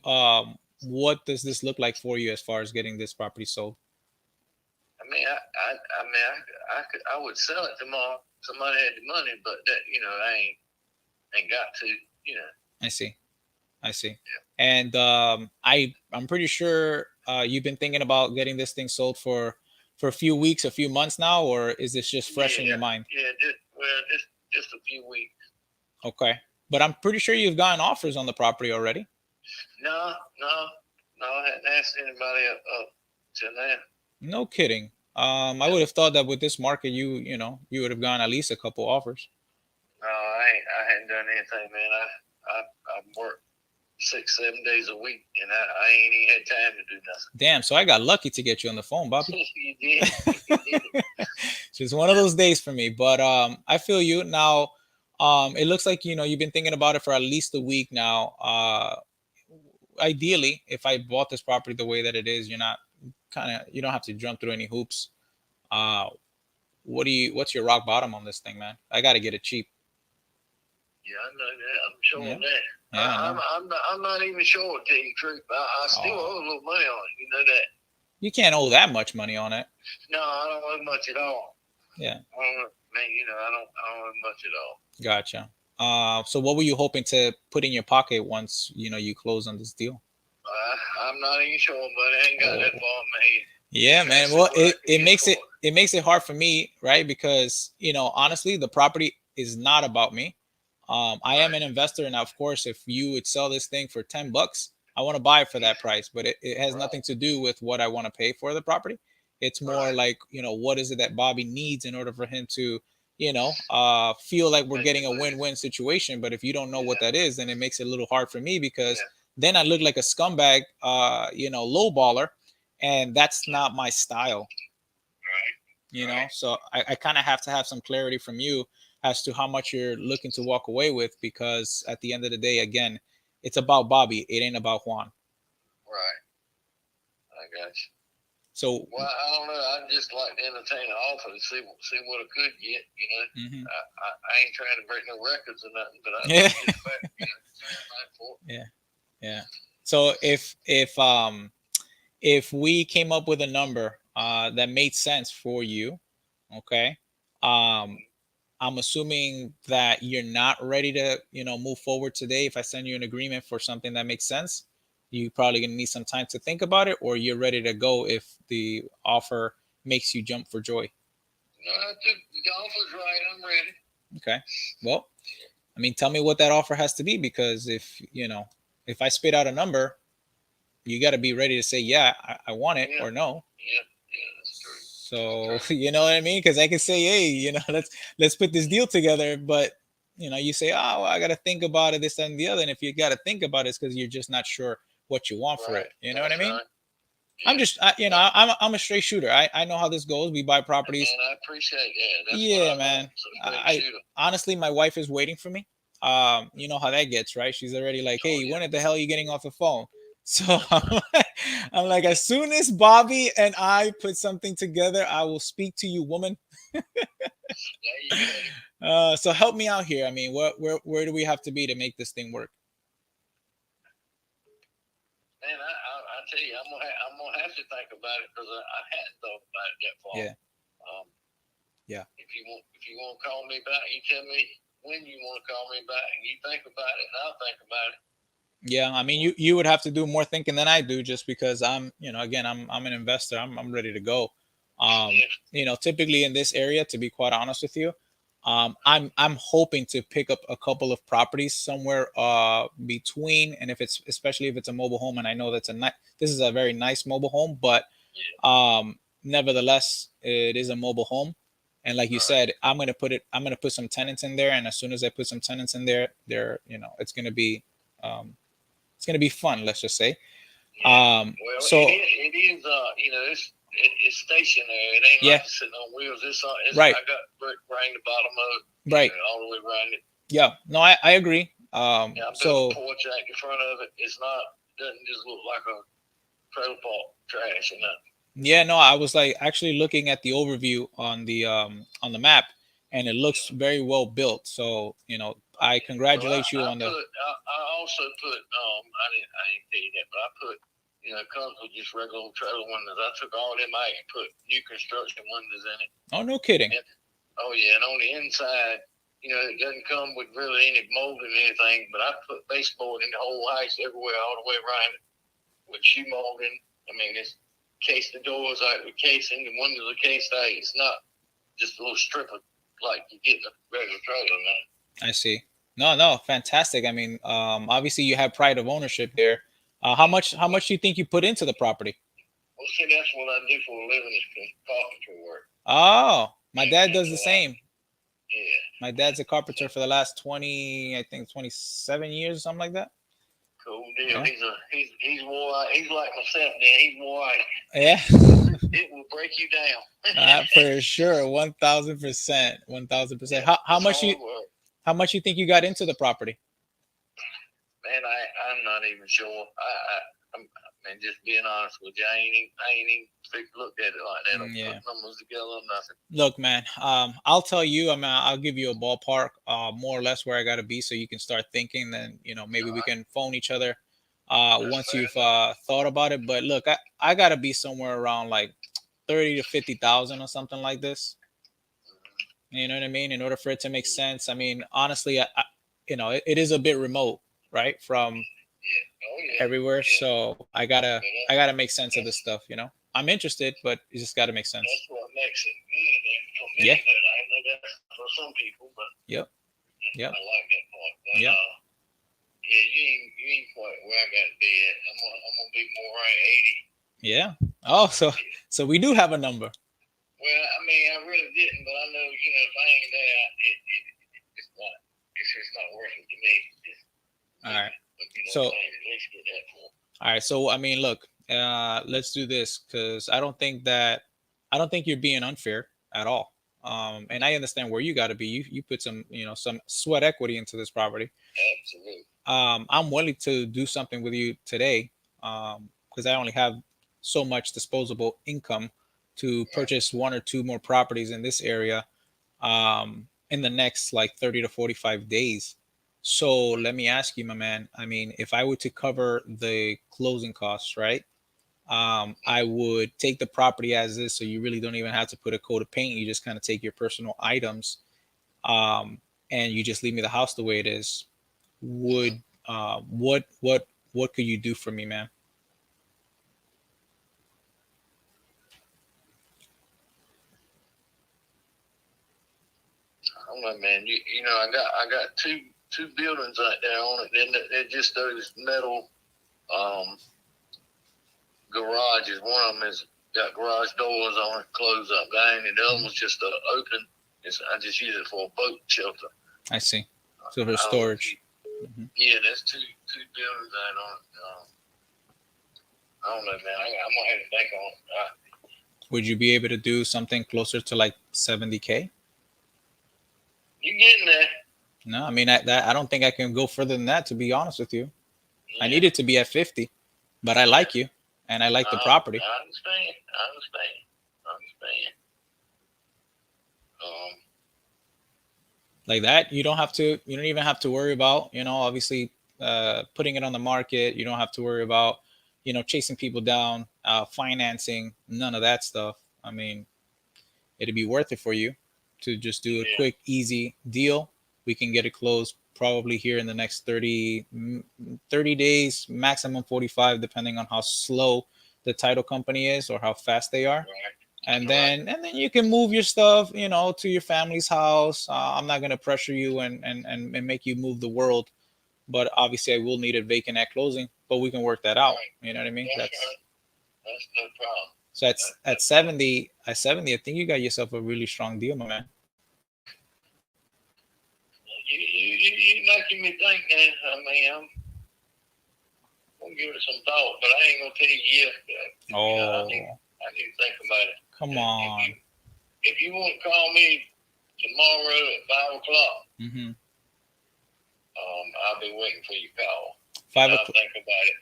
[SPEAKER 10] what does this look like for you as far as getting this property sold?
[SPEAKER 4] I mean, I would sell it tomorrow. Somebody had the money, but that, you know, I ain't got to, you know.
[SPEAKER 10] I see.
[SPEAKER 4] Yeah.
[SPEAKER 10] And I'm pretty sure you've been thinking about getting this thing sold for a few weeks, a few months now, or is this just fresh in your mind?
[SPEAKER 4] Yeah, just a few weeks.
[SPEAKER 10] Okay. But I'm pretty sure you've gotten offers on the property already.
[SPEAKER 4] No, I hadn't asked anybody up to now.
[SPEAKER 10] No kidding. I would have thought that with this market, you would have gotten at least a couple offers.
[SPEAKER 4] No, I hadn't done anything, man. I work 6-7 days a week, and I ain't even had time to do nothing.
[SPEAKER 10] Damn, so I got lucky to get you on the phone, Bobby.
[SPEAKER 4] You did.
[SPEAKER 10] Just one of those days for me. But I feel you. Now, it looks like, you've been thinking about it for at least a week now. Ideally, if I bought this property the way that it is, you don't have to jump through any hoops. What's your rock bottom on this thing, man? I got to get it cheap.
[SPEAKER 4] Yeah, I know that. I'm showing that.
[SPEAKER 10] Yeah,
[SPEAKER 4] I'm not even sure, to tell you the truth. I still owe a little money on it. You know that.
[SPEAKER 10] You can't owe that much money on it.
[SPEAKER 4] No, I don't owe much at all.
[SPEAKER 10] Yeah.
[SPEAKER 4] I don't owe much at all.
[SPEAKER 10] Gotcha. So what were you hoping to put in your pocket once, you close on this deal?
[SPEAKER 4] I'm not even sure, but I ain't got that far in my head.
[SPEAKER 10] Yeah, man. Well, it makes it hard for me, right? Because, honestly, the property is not about me. I am an investor, and of course, if you would sell this thing for $10, I want to buy it for that price. But it has nothing to do with what I want to pay for the property. It's more like, what is it that Bobby needs in order for him to, feel like we're getting a win-win situation. But if you don't know what that is, then it makes it a little hard for me, because then I look like a scumbag, low baller, and that's not my style. So I kind of have to have some clarity from you as to how much you're looking to walk away with, because at the end of the day, again, it's about Bobby. It ain't about Juan.
[SPEAKER 4] Right. I got you.
[SPEAKER 10] So,
[SPEAKER 4] well, I don't know. I just like to entertain an offer to see what I could get. I ain't trying to break no records or nothing, but I get back, for it.
[SPEAKER 10] Yeah. So if we came up with a number that made sense for you, okay, I'm assuming that you're not ready to move forward today. If I send you an agreement for something that makes sense, you probably gonna need some time to think about it, or you're ready to go if the offer makes you jump for joy.
[SPEAKER 4] No, the offer's right. I'm ready.
[SPEAKER 10] Okay. Well, tell me what that offer has to be, because if I spit out a number, you got to be ready to say, yeah, I want it, or no.
[SPEAKER 4] Yeah, that's true.
[SPEAKER 10] So, you know what I mean? Because I can say, hey, let's put this deal together. But, you say, oh, well, I got to think about it, this and the other. And if you got to think about it, it's because you're just not sure what you want for it. You know what I mean?
[SPEAKER 4] Right.
[SPEAKER 10] I'm just, I'm a straight shooter. I know how this goes. We buy properties.
[SPEAKER 4] Man, I appreciate that.
[SPEAKER 10] That's man. Honestly, my wife is waiting for me. You know how that gets, right? She's already like, hey, when the hell are you getting off the phone? So I'm like, as soon as Bobby and I put something together, I will speak to you, woman. So help me out here. Where do we have to be to make this thing work?
[SPEAKER 4] Man, I tell you, I'm gonna have to think about it, because I hadn't thought about it that far.
[SPEAKER 10] Yeah.
[SPEAKER 4] If you want to call me back, you tell me when you want to call me back, and you think about it, and I'll think about it.
[SPEAKER 10] Yeah, you would have to do more thinking than I do, just because I'm an investor. I'm ready to go. Typically in this area, to be quite honest with you, I'm hoping to pick up a couple of properties somewhere between, and especially if it's a mobile home, and I know this is a very nice mobile home, but nevertheless, it is a mobile home. And like you said, I'm gonna put some tenants in there, and as soon as I put some tenants in there, it's gonna be fun. Let's just say.
[SPEAKER 4] Well, so it is it's stationary. It ain't like sitting on wheels. It's
[SPEAKER 10] right.
[SPEAKER 4] I got brick around the bottom of it,
[SPEAKER 10] right,
[SPEAKER 4] all the way around it.
[SPEAKER 10] Yeah, no, I agree.
[SPEAKER 4] I built a porch out in front of it. Doesn't just look like a trailer park trash or nothing.
[SPEAKER 10] Yeah, no, I was like actually looking at the overview on the map, and it looks very well built. So I congratulate you on the.
[SPEAKER 4] I also put I didn't tell you that, but I put it comes with just regular trailer windows. I took all them out and put new construction windows in it.
[SPEAKER 10] Oh, no kidding.
[SPEAKER 4] And on the inside, it doesn't come with really any mold and anything, but I put baseboard in the whole house everywhere, all the way around it, with shoe molding. I mean, it's case the doors out with casing, the windows are cased out. It's not just a little strip of like you get in a regular trailer, man.
[SPEAKER 10] I see. No, fantastic. I mean, obviously you have pride of ownership there. How much do you think you put into the property?
[SPEAKER 4] Well, see, that's what I do for a living is carpentry work.
[SPEAKER 10] Oh, my dad does the same.
[SPEAKER 4] Yeah.
[SPEAKER 10] My dad's a carpenter for the last 27 years, something like that.
[SPEAKER 4] Cool deal. Yeah. He's wore out. He's like myself, Dan. He's wore out.
[SPEAKER 10] Yeah.
[SPEAKER 4] It will break you down.
[SPEAKER 10] For sure, 1,000%, 1,000%. How much you think you got into the property?
[SPEAKER 4] Man, I'm not even sure. I'm just being honest with you. I ain't even looked at it like that. I put numbers together or nothing.
[SPEAKER 10] Look, man, I'll tell you. I'll give you a ballpark, more or less where I gotta be, so you can start thinking. Then maybe we can phone each other once you've thought about it. But look, I gotta be somewhere around like 30 to 50,000 or something like this. You know what I mean? In order for it to make sense. I mean, honestly, it is a bit remote, right, from everywhere. So I gotta make sense of this stuff. I'm interested, but you just gotta make sense.
[SPEAKER 4] That's what makes it good for me.
[SPEAKER 10] Yeah.
[SPEAKER 4] But I know that's for some people, but
[SPEAKER 10] Yep.
[SPEAKER 4] I like that part. But,
[SPEAKER 10] yep.
[SPEAKER 4] You ain't quite where I got to be at. I'm gonna be more around 80.
[SPEAKER 10] Yeah. Oh, so we do have a number.
[SPEAKER 4] Well, I mean, I really didn't, but I know, if I ain't there, it's just not worth it to me.
[SPEAKER 10] All right.
[SPEAKER 4] But,
[SPEAKER 10] So,
[SPEAKER 4] at least get that for.
[SPEAKER 10] All right. So, I mean, look, let's do this, because I don't think you're being unfair at all. And I understand where you got to be. You put some sweat equity into this property.
[SPEAKER 4] Absolutely.
[SPEAKER 10] I'm willing to do something with you today, because I only have so much disposable income to purchase one or two more properties in this area in the next like 30 to 45 days. So let me ask you, my man, I mean, if I were to cover the closing costs, right, I would take the property as is, so you really don't even have to put a coat of paint. You just kind of take your personal items and you just leave me the house the way it is. What could you do for me, man?
[SPEAKER 4] I don't know, man. I got two buildings out there on it. Then they're just those metal garages. One of them has got garage doors on it, close up down, and the other one's just open. I just use it for a boat shelter.
[SPEAKER 10] I see. So for storage.
[SPEAKER 4] Yeah, there's two buildings out on it. I don't know, man. I'm gonna have to think on it.
[SPEAKER 10] Would you be able to do something closer to like 70K?
[SPEAKER 4] You getting there?
[SPEAKER 10] No, I mean, I don't think I can go further than that, to be honest with you. Yeah. I need it to be at 50, but I like you and I like the property.
[SPEAKER 4] I understand.
[SPEAKER 10] Like that, you don't even have to worry about, obviously putting it on the market. You don't have to worry about, chasing people down, financing, none of that stuff. I mean, it'd be worth it for you to just do a quick, easy deal. We can get it closed probably here in the next 30 days, maximum 45, depending on how slow the title company is or how fast they are. and then you can move your stuff, to your family's house. I'm not gonna pressure you and make you move the world, but obviously I will need it vacant at closing. But we can work that out. You know what I mean?
[SPEAKER 4] That's no problem.
[SPEAKER 10] So at 70, I think you got yourself a really strong deal, my man.
[SPEAKER 4] You making me think, man. I mean, I'm gonna give it some thought, but I ain't gonna tell you yes. I need to think about it.
[SPEAKER 10] Come on.
[SPEAKER 4] If you want to call me tomorrow at 5 o'clock, I'll be waiting for your call.
[SPEAKER 10] 5
[SPEAKER 4] I'll
[SPEAKER 10] o'clock.
[SPEAKER 4] think about it.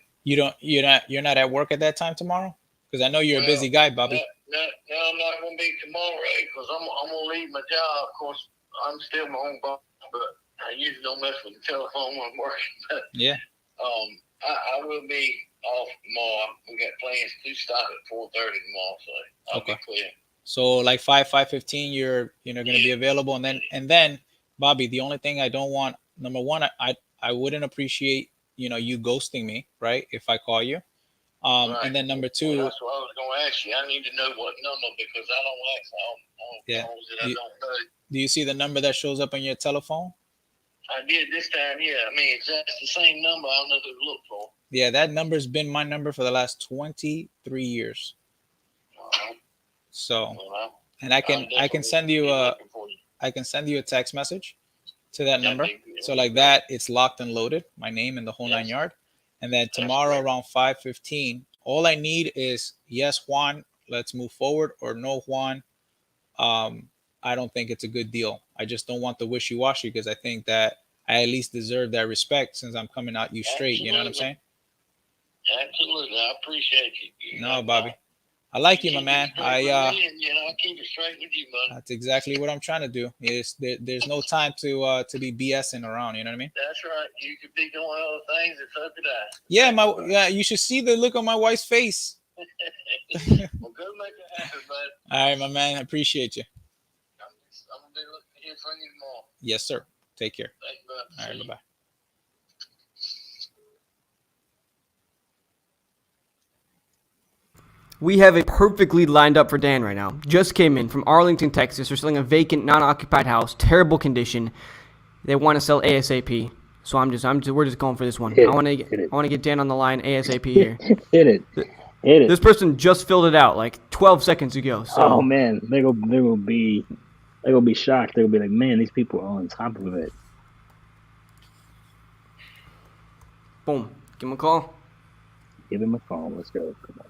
[SPEAKER 10] You're not at work at that time tomorrow? Because I know you're a busy guy, Bobby.
[SPEAKER 4] No, I'm not gonna be tomorrow because I'm gonna leave my job. Of course, I'm still my own boss, but I usually don't mess with the telephone when I'm working. But
[SPEAKER 10] yeah.
[SPEAKER 4] I will be off tomorrow. We got plans to start at 4:30 tomorrow, so I'll be clear.
[SPEAKER 10] So like 5:15, you're gonna be available, and then Bobby, the only thing I don't want, number one, I wouldn't appreciate you ghosting me, right? If I call you,
[SPEAKER 4] Right.
[SPEAKER 10] And then number two,
[SPEAKER 4] that's what I was gonna ask you. I need to know what number because I don't ask on calls that I don't know.
[SPEAKER 10] Do you see the number that shows up on your telephone?
[SPEAKER 4] I did this time, yeah. I mean, if that's the same number, I don't know who to look for.
[SPEAKER 10] Yeah, that number's been my number for the last 23 years. So, and I can send you a text message to that number. So like that, it's locked and loaded, my name and the whole 9 yard. And then tomorrow around 5:15, all I need is yes, Juan, let's move forward, or no, Juan, I don't think it's a good deal. I just don't want the wishy-washy because I think that I at least deserve that respect since I'm coming at you straight. You know what I'm saying?
[SPEAKER 4] Absolutely. I appreciate you.
[SPEAKER 10] No, Bobby. I like you, my man.
[SPEAKER 4] I keep it straight with you, buddy.
[SPEAKER 10] That's exactly what I'm trying to do. There's no time to be BSing around. You know what I mean?
[SPEAKER 4] That's right. You could be doing other things, and so could I.
[SPEAKER 10] Yeah, you should see the look on my wife's face.
[SPEAKER 4] Well, go make it happen, bud.
[SPEAKER 10] All right, my man. I appreciate you.
[SPEAKER 4] I'm gonna be looking to hear from you tomorrow.
[SPEAKER 10] Yes, sir. Take care.
[SPEAKER 4] Thank you, bud.
[SPEAKER 10] All right, bye-bye.
[SPEAKER 5] We have a perfect lead lined up for Dan right now. Just came in from Arlington, Texas. They're selling a vacant, non-occupied house, terrible condition. They want to sell ASAP. So we're just going for this one. I want to get Dan on the line ASAP here.
[SPEAKER 3] Hit it.
[SPEAKER 5] This person just filled it out like 12 seconds ago. So.
[SPEAKER 3] Oh man, they're gonna be shocked. They'll be like, man, these people are on top of it.
[SPEAKER 5] Boom. Give him a call.
[SPEAKER 3] Give him a call. Let's go. Come on.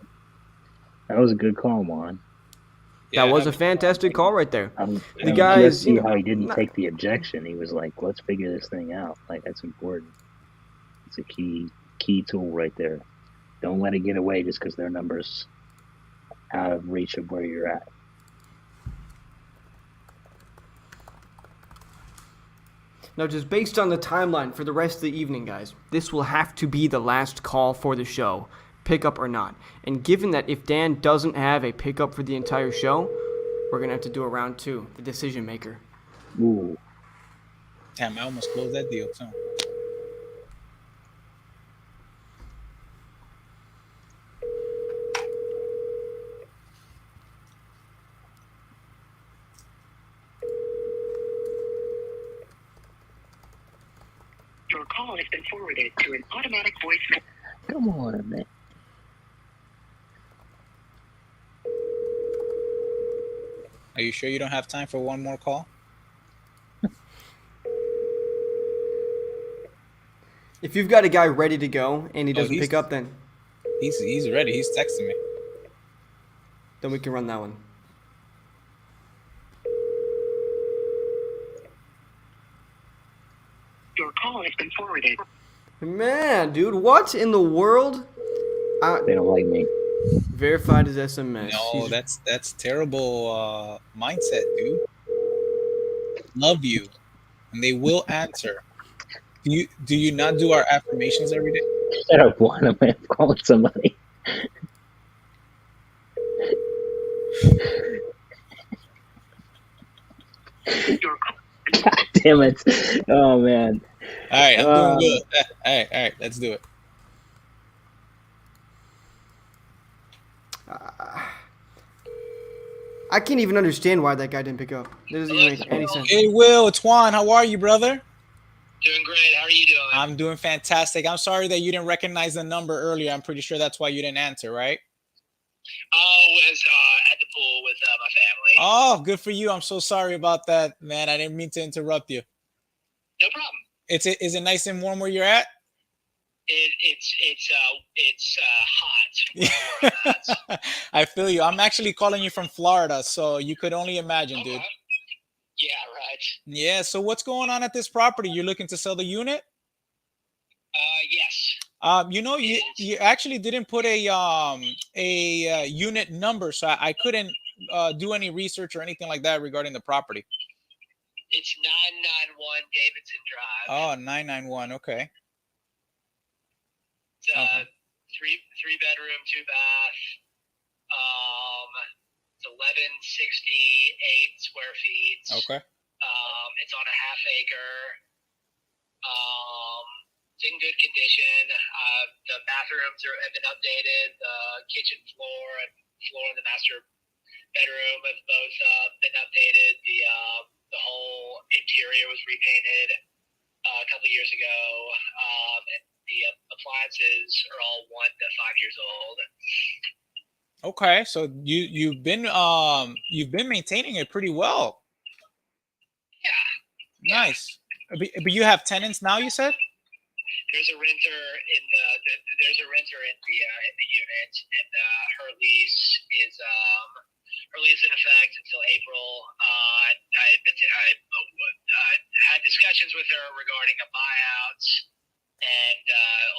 [SPEAKER 3] That was a good call, Juan.
[SPEAKER 5] That was a fantastic call right there.
[SPEAKER 3] The guy see how he didn't take the objection. He was like, let's figure this thing out. Like, that's important. It's a key tool right there. Don't let it get away just because their number's out of reach of where you're at.
[SPEAKER 5] Now, just based on the timeline for the rest of the evening, guys, this will have to be the last call for the show, pickup or not. And given that if Dan doesn't have a pickup for the entire show, we're going to have to do a round two, the decision maker.
[SPEAKER 3] Ooh.
[SPEAKER 10] Damn, I almost closed that deal, too.
[SPEAKER 9] Your call has been forwarded to an automatic voicemail.
[SPEAKER 3] Come on, man.
[SPEAKER 10] Are you sure you don't have time for one more call?
[SPEAKER 5] If you've got a guy ready to go and he doesn't pick up, then
[SPEAKER 10] he's ready. He's texting me.
[SPEAKER 5] Then we can run that one.
[SPEAKER 9] Your call has been forwarded.
[SPEAKER 5] Man, dude, what in the world?
[SPEAKER 3] They don't like me.
[SPEAKER 5] Verified as SMS.
[SPEAKER 10] No, that's terrible mindset, dude. Love you, and they will answer. Do you not do our affirmations every day?
[SPEAKER 3] Shut up, Juan. I'm calling somebody. God damn it. Oh, man.
[SPEAKER 10] All right, I'm doing good. All right, let's do it.
[SPEAKER 5] I can't even understand why that guy didn't pick up. It doesn't even make any sense.
[SPEAKER 10] Hey, Will, it's Juan. How are you, brother?
[SPEAKER 4] Doing great. How are you doing?
[SPEAKER 10] I'm doing fantastic. I'm sorry that you didn't recognize the number earlier. I'm pretty sure that's why you didn't answer, right?
[SPEAKER 4] Oh, I was at the pool with my family.
[SPEAKER 10] Oh, good for you. I'm so sorry about that, man. I didn't mean to interrupt you.
[SPEAKER 4] No problem.
[SPEAKER 10] Is it nice and warm where you're at?
[SPEAKER 4] It's hot.
[SPEAKER 10] I feel you. I'm actually calling you from Florida, so you could only imagine, dude.
[SPEAKER 4] Yeah, right.
[SPEAKER 10] Yeah. So what's going on at this property? You're looking to sell the unit?
[SPEAKER 4] Yes.
[SPEAKER 10] You actually didn't put a unit number, so I couldn't do any research or anything like that regarding the property.
[SPEAKER 4] It's 991 Davidson Drive.
[SPEAKER 10] Oh, 991. Okay.
[SPEAKER 4] It's three bedroom, 2 bath. It's 1168 square feet.
[SPEAKER 10] Okay.
[SPEAKER 4] It's on a half acre. It's in good condition. The bathrooms have been updated. The kitchen floor and in the master bedroom have both been updated. The whole interior was repainted a couple years ago. And the appliances are all 1 to 5 years old.
[SPEAKER 10] Okay, so you've been maintaining it pretty well.
[SPEAKER 4] Yeah.
[SPEAKER 10] Nice. But you have tenants now, you said?
[SPEAKER 4] There's a renter in the unit, and her lease is in effect until April. I had discussions with her regarding a buyout, and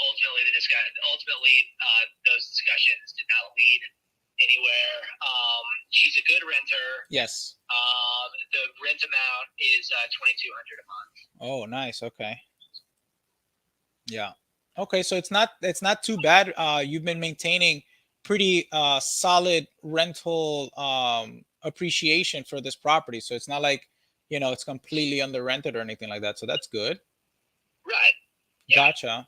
[SPEAKER 4] ultimately those discussions did not lead anywhere. She's a good renter.
[SPEAKER 10] Yes.
[SPEAKER 4] The rent amount is $2,200 a month.
[SPEAKER 10] Oh, nice. Okay. Yeah. Okay, so it's not too bad. You've been maintaining pretty solid rental appreciation for this property. So it's not like, it's completely under rented or anything like that. So that's good.
[SPEAKER 4] Right. Yeah.
[SPEAKER 10] Gotcha.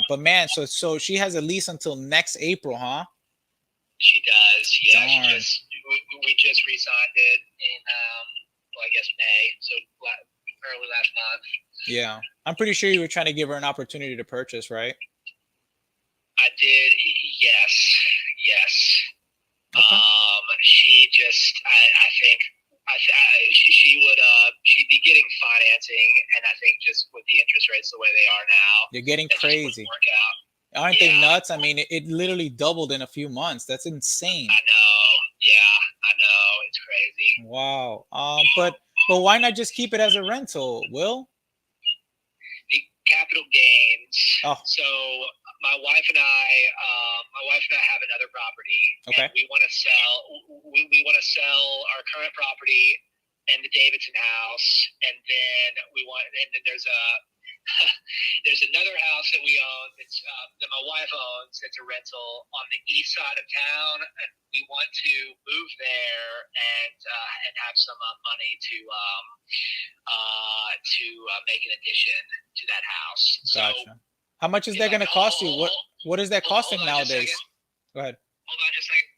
[SPEAKER 10] But man, so she has a lease until next April, huh?
[SPEAKER 4] She does. Yeah.
[SPEAKER 10] Darn.
[SPEAKER 4] We just re-signed it in I guess May. So early last month.
[SPEAKER 10] Yeah. I'm pretty sure you were trying to give her an opportunity to purchase, right?
[SPEAKER 4] I did. Yes.
[SPEAKER 10] Okay.
[SPEAKER 4] She just, I think, she'd be getting financing, and I think just with the interest rates the way they are now,
[SPEAKER 10] You're getting crazy.
[SPEAKER 4] Work out.
[SPEAKER 10] Aren't they nuts? I mean, it literally doubled in a few months. That's insane.
[SPEAKER 4] I know. Yeah, I know. It's crazy.
[SPEAKER 10] Wow. But why not just keep it as a rental, Will?
[SPEAKER 4] The capital gains.
[SPEAKER 10] Oh.
[SPEAKER 4] So my wife and I have another property.
[SPEAKER 10] Okay.
[SPEAKER 4] And we want to sell. We want to sell our current property and the Davidson house, and then there's another house that we own that my wife owns that's a rental on the east side of town, and we want to move there and have some money to make an addition to that house.
[SPEAKER 10] Gotcha.
[SPEAKER 4] So,
[SPEAKER 10] how much is that going to cost you? What is that costing nowadays? Go ahead.
[SPEAKER 4] Hold on just a second.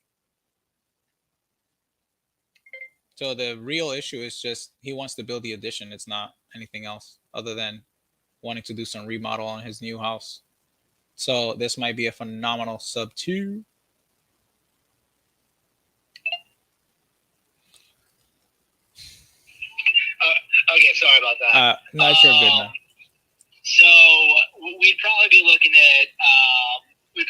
[SPEAKER 10] So the real issue is just he wants to build the addition. It's not anything else other than wanting to do some remodel on his new house. So this might be a phenomenal sub 2.
[SPEAKER 4] Okay, sorry about that.
[SPEAKER 10] No, you're good now.
[SPEAKER 4] So we'd probably be looking at $150,000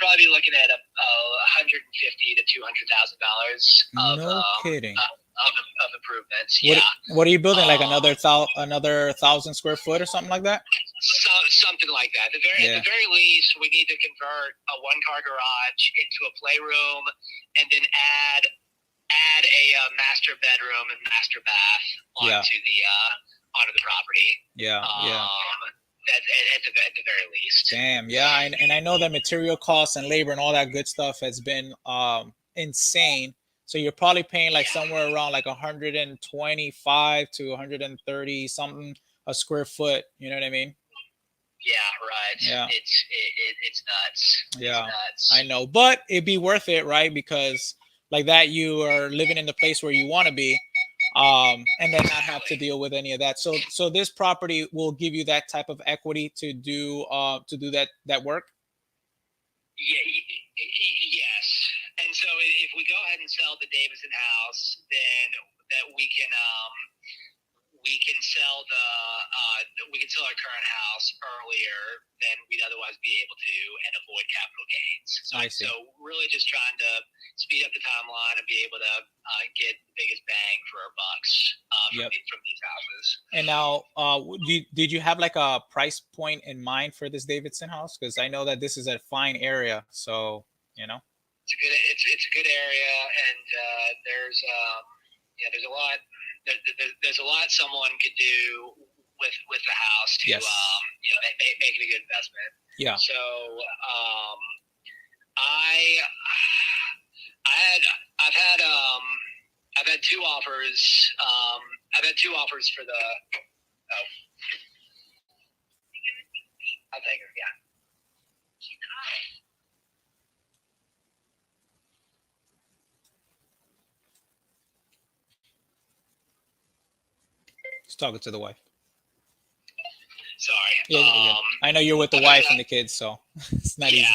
[SPEAKER 4] to $200,000
[SPEAKER 10] No kidding.
[SPEAKER 4] Of improvements.
[SPEAKER 10] What are you building? Like another 1,000 square foot or something like that?
[SPEAKER 4] So, something like that. At the very least, we need to convert a 1-car garage into a playroom, and then add a master bedroom and master bath onto the property.
[SPEAKER 10] Yeah.
[SPEAKER 4] At the very least.
[SPEAKER 10] Damn. Yeah, and I know that material costs and labor and all that good stuff has been insane. So you're probably paying like somewhere around like 125 to 130 something a square foot. You know what I mean?
[SPEAKER 4] Yeah, right.
[SPEAKER 10] Yeah.
[SPEAKER 4] It's nuts.
[SPEAKER 10] Yeah,
[SPEAKER 4] it's nuts.
[SPEAKER 10] I know, but it'd be worth it, right? Because like that you are living in the place where you want to be, and then not have to deal with any of that. So this property will give you that type of equity to do that work.
[SPEAKER 11] Yeah, yes. And so if we go ahead and sell the Davidson house, then that we can sell our current house earlier than we'd otherwise be able to and avoid capital gains. So really just trying to speed up the timeline and be able to get the biggest bang for our bucks from these houses.
[SPEAKER 10] And now, did you have like a price point in mind for this Davidson house? Because I know that this is a fine area, so you know.
[SPEAKER 11] It's a good area, and there's a lot. There's a lot someone could do with the house to make it a good investment.
[SPEAKER 10] Yeah.
[SPEAKER 11] So I've had two offers. I've had two offers for the. Oh, I'll take her. Yeah.
[SPEAKER 10] Just talking to the wife.
[SPEAKER 11] Sorry.
[SPEAKER 10] Yeah, I know you're with the wife and the kids, so it's not easy.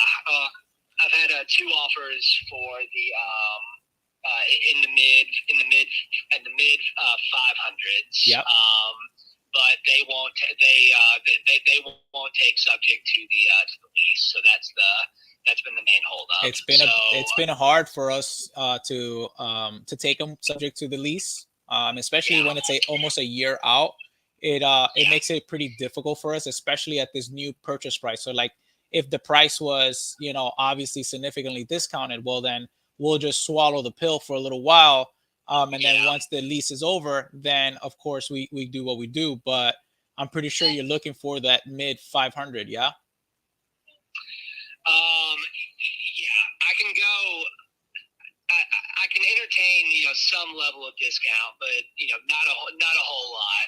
[SPEAKER 11] I've had two offers for the in the mid 500s.
[SPEAKER 10] Yep.
[SPEAKER 11] But they won't take subject to the lease. So that's been the main holdup.
[SPEAKER 10] It's been hard for us to take them subject to the lease, especially when it's almost a year out. It makes it pretty difficult for us, especially at this new purchase price. So like if the price was, obviously significantly discounted, well, then we'll just swallow the pill for a little while. And then once the lease is over, then of course we do what we do. But I'm pretty sure you're looking for that mid 500. Yeah.
[SPEAKER 11] I can go. I can entertain, some level of discount, but not a whole lot.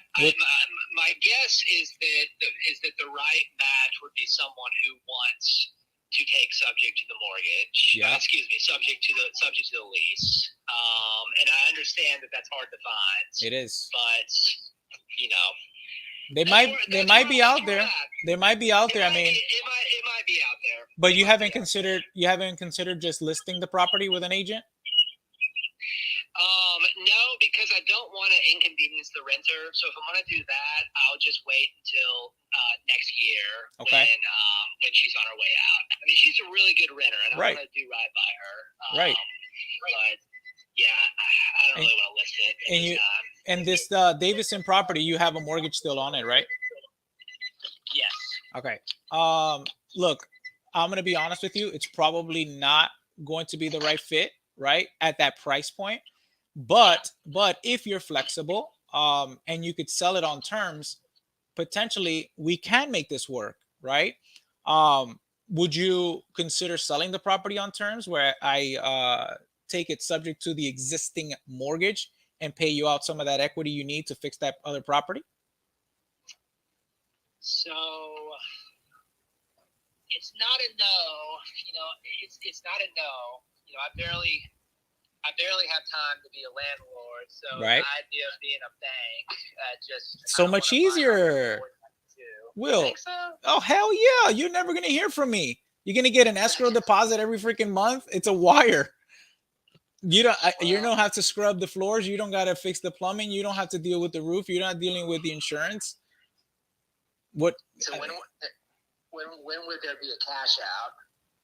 [SPEAKER 11] My guess is that the right match would be someone who wants to take subject to the mortgage.
[SPEAKER 10] Yeah.
[SPEAKER 11] Subject to the lease. And I understand that that's hard to find.
[SPEAKER 10] It is.
[SPEAKER 11] But
[SPEAKER 10] they might be out there. They might be out there. I mean,
[SPEAKER 11] it might be out there.
[SPEAKER 10] But you haven't considered just listing the property with an agent?
[SPEAKER 11] No, because I don't want to inconvenience the renter. So if I'm going to do that, I'll just wait until next year when she's on her way out. I mean, she's a really good renter, and I want to do right by her.
[SPEAKER 10] Right.
[SPEAKER 11] But yeah, I don't really want to list it.
[SPEAKER 10] And this Davidson property, you have a mortgage still on it, right?
[SPEAKER 11] Yes.
[SPEAKER 10] Okay. Look, I'm going to be honest with you. It's probably not going to be the right fit, right, at that price point. But if you're flexible, and you could sell it on terms, potentially we can make this work, right? Would you consider selling the property on terms where I take it subject to the existing mortgage and pay you out some of that equity you need to fix that other property?
[SPEAKER 11] So it's not a no. It's not a no. I barely have time to be a landlord, so
[SPEAKER 10] right.
[SPEAKER 11] The idea of being a bank just
[SPEAKER 10] so much easier. Will,
[SPEAKER 11] so?
[SPEAKER 10] Oh hell yeah! You're never gonna hear from me. You're gonna get an escrow deposit every freaking month. It's a wire. You don't have to scrub the floors. You don't gotta fix the plumbing. You don't have to deal with the roof. You're not dealing with the insurance. What?
[SPEAKER 11] So when would there be a cash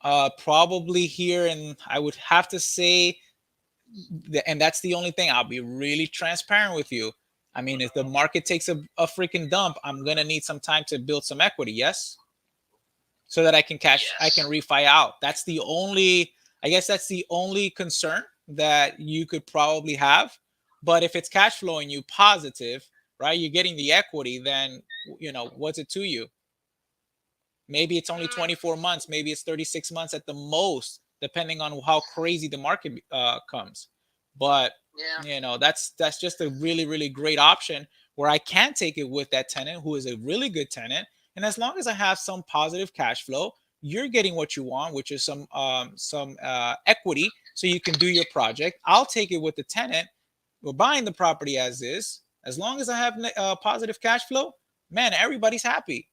[SPEAKER 11] out?
[SPEAKER 10] Probably here, and I would have to say. And that's the only thing. I'll be really transparent with you. I mean, if the market takes a freaking dump, I'm gonna need some time to build some equity, yes, so that I can I can refi out. That's the only concern that you could probably have. But if it's cash flowing you positive, right, you're getting the equity, then what's it to you? Maybe it's only 24 months, maybe it's 36 months at the most, depending on how crazy the market comes. But that's just a really, really great option where I can take it with that tenant who is a really good tenant. And as long as I have some positive cash flow, you're getting what you want, which is some equity, so you can do your project. I'll take it with the tenant. We're buying the property as is. As long as I have positive cash flow, man, everybody's happy.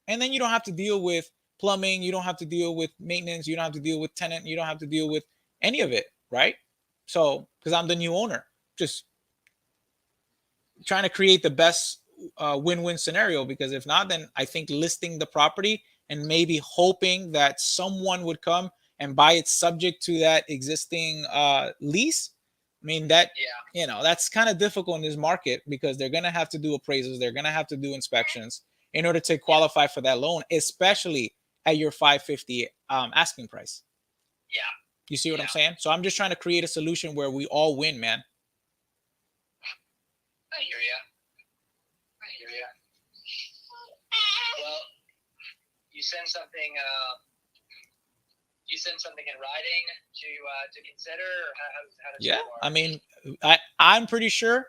[SPEAKER 10] And then you don't have to deal with plumbing. You don't have to deal with maintenance. You don't have to deal with tenant. You don't have to deal with any of it, right? So, because I'm the new owner, just trying to create the best win-win scenario. Because if not, then I think listing the property and maybe hoping that someone would come and buy it subject to that existing lease. I mean, that, you know, that's kind of difficult in this market because they're going to have to do appraisals. They're going to have to do inspections in order to qualify for that loan, especially at your 550 asking price.
[SPEAKER 11] Yeah.
[SPEAKER 10] You see what I'm saying? So I'm just trying to create a solution where we all win, man.
[SPEAKER 11] I hear ya. Well, you send something. You send something in writing to consider, or how does it work?
[SPEAKER 10] I mean, I'm pretty sure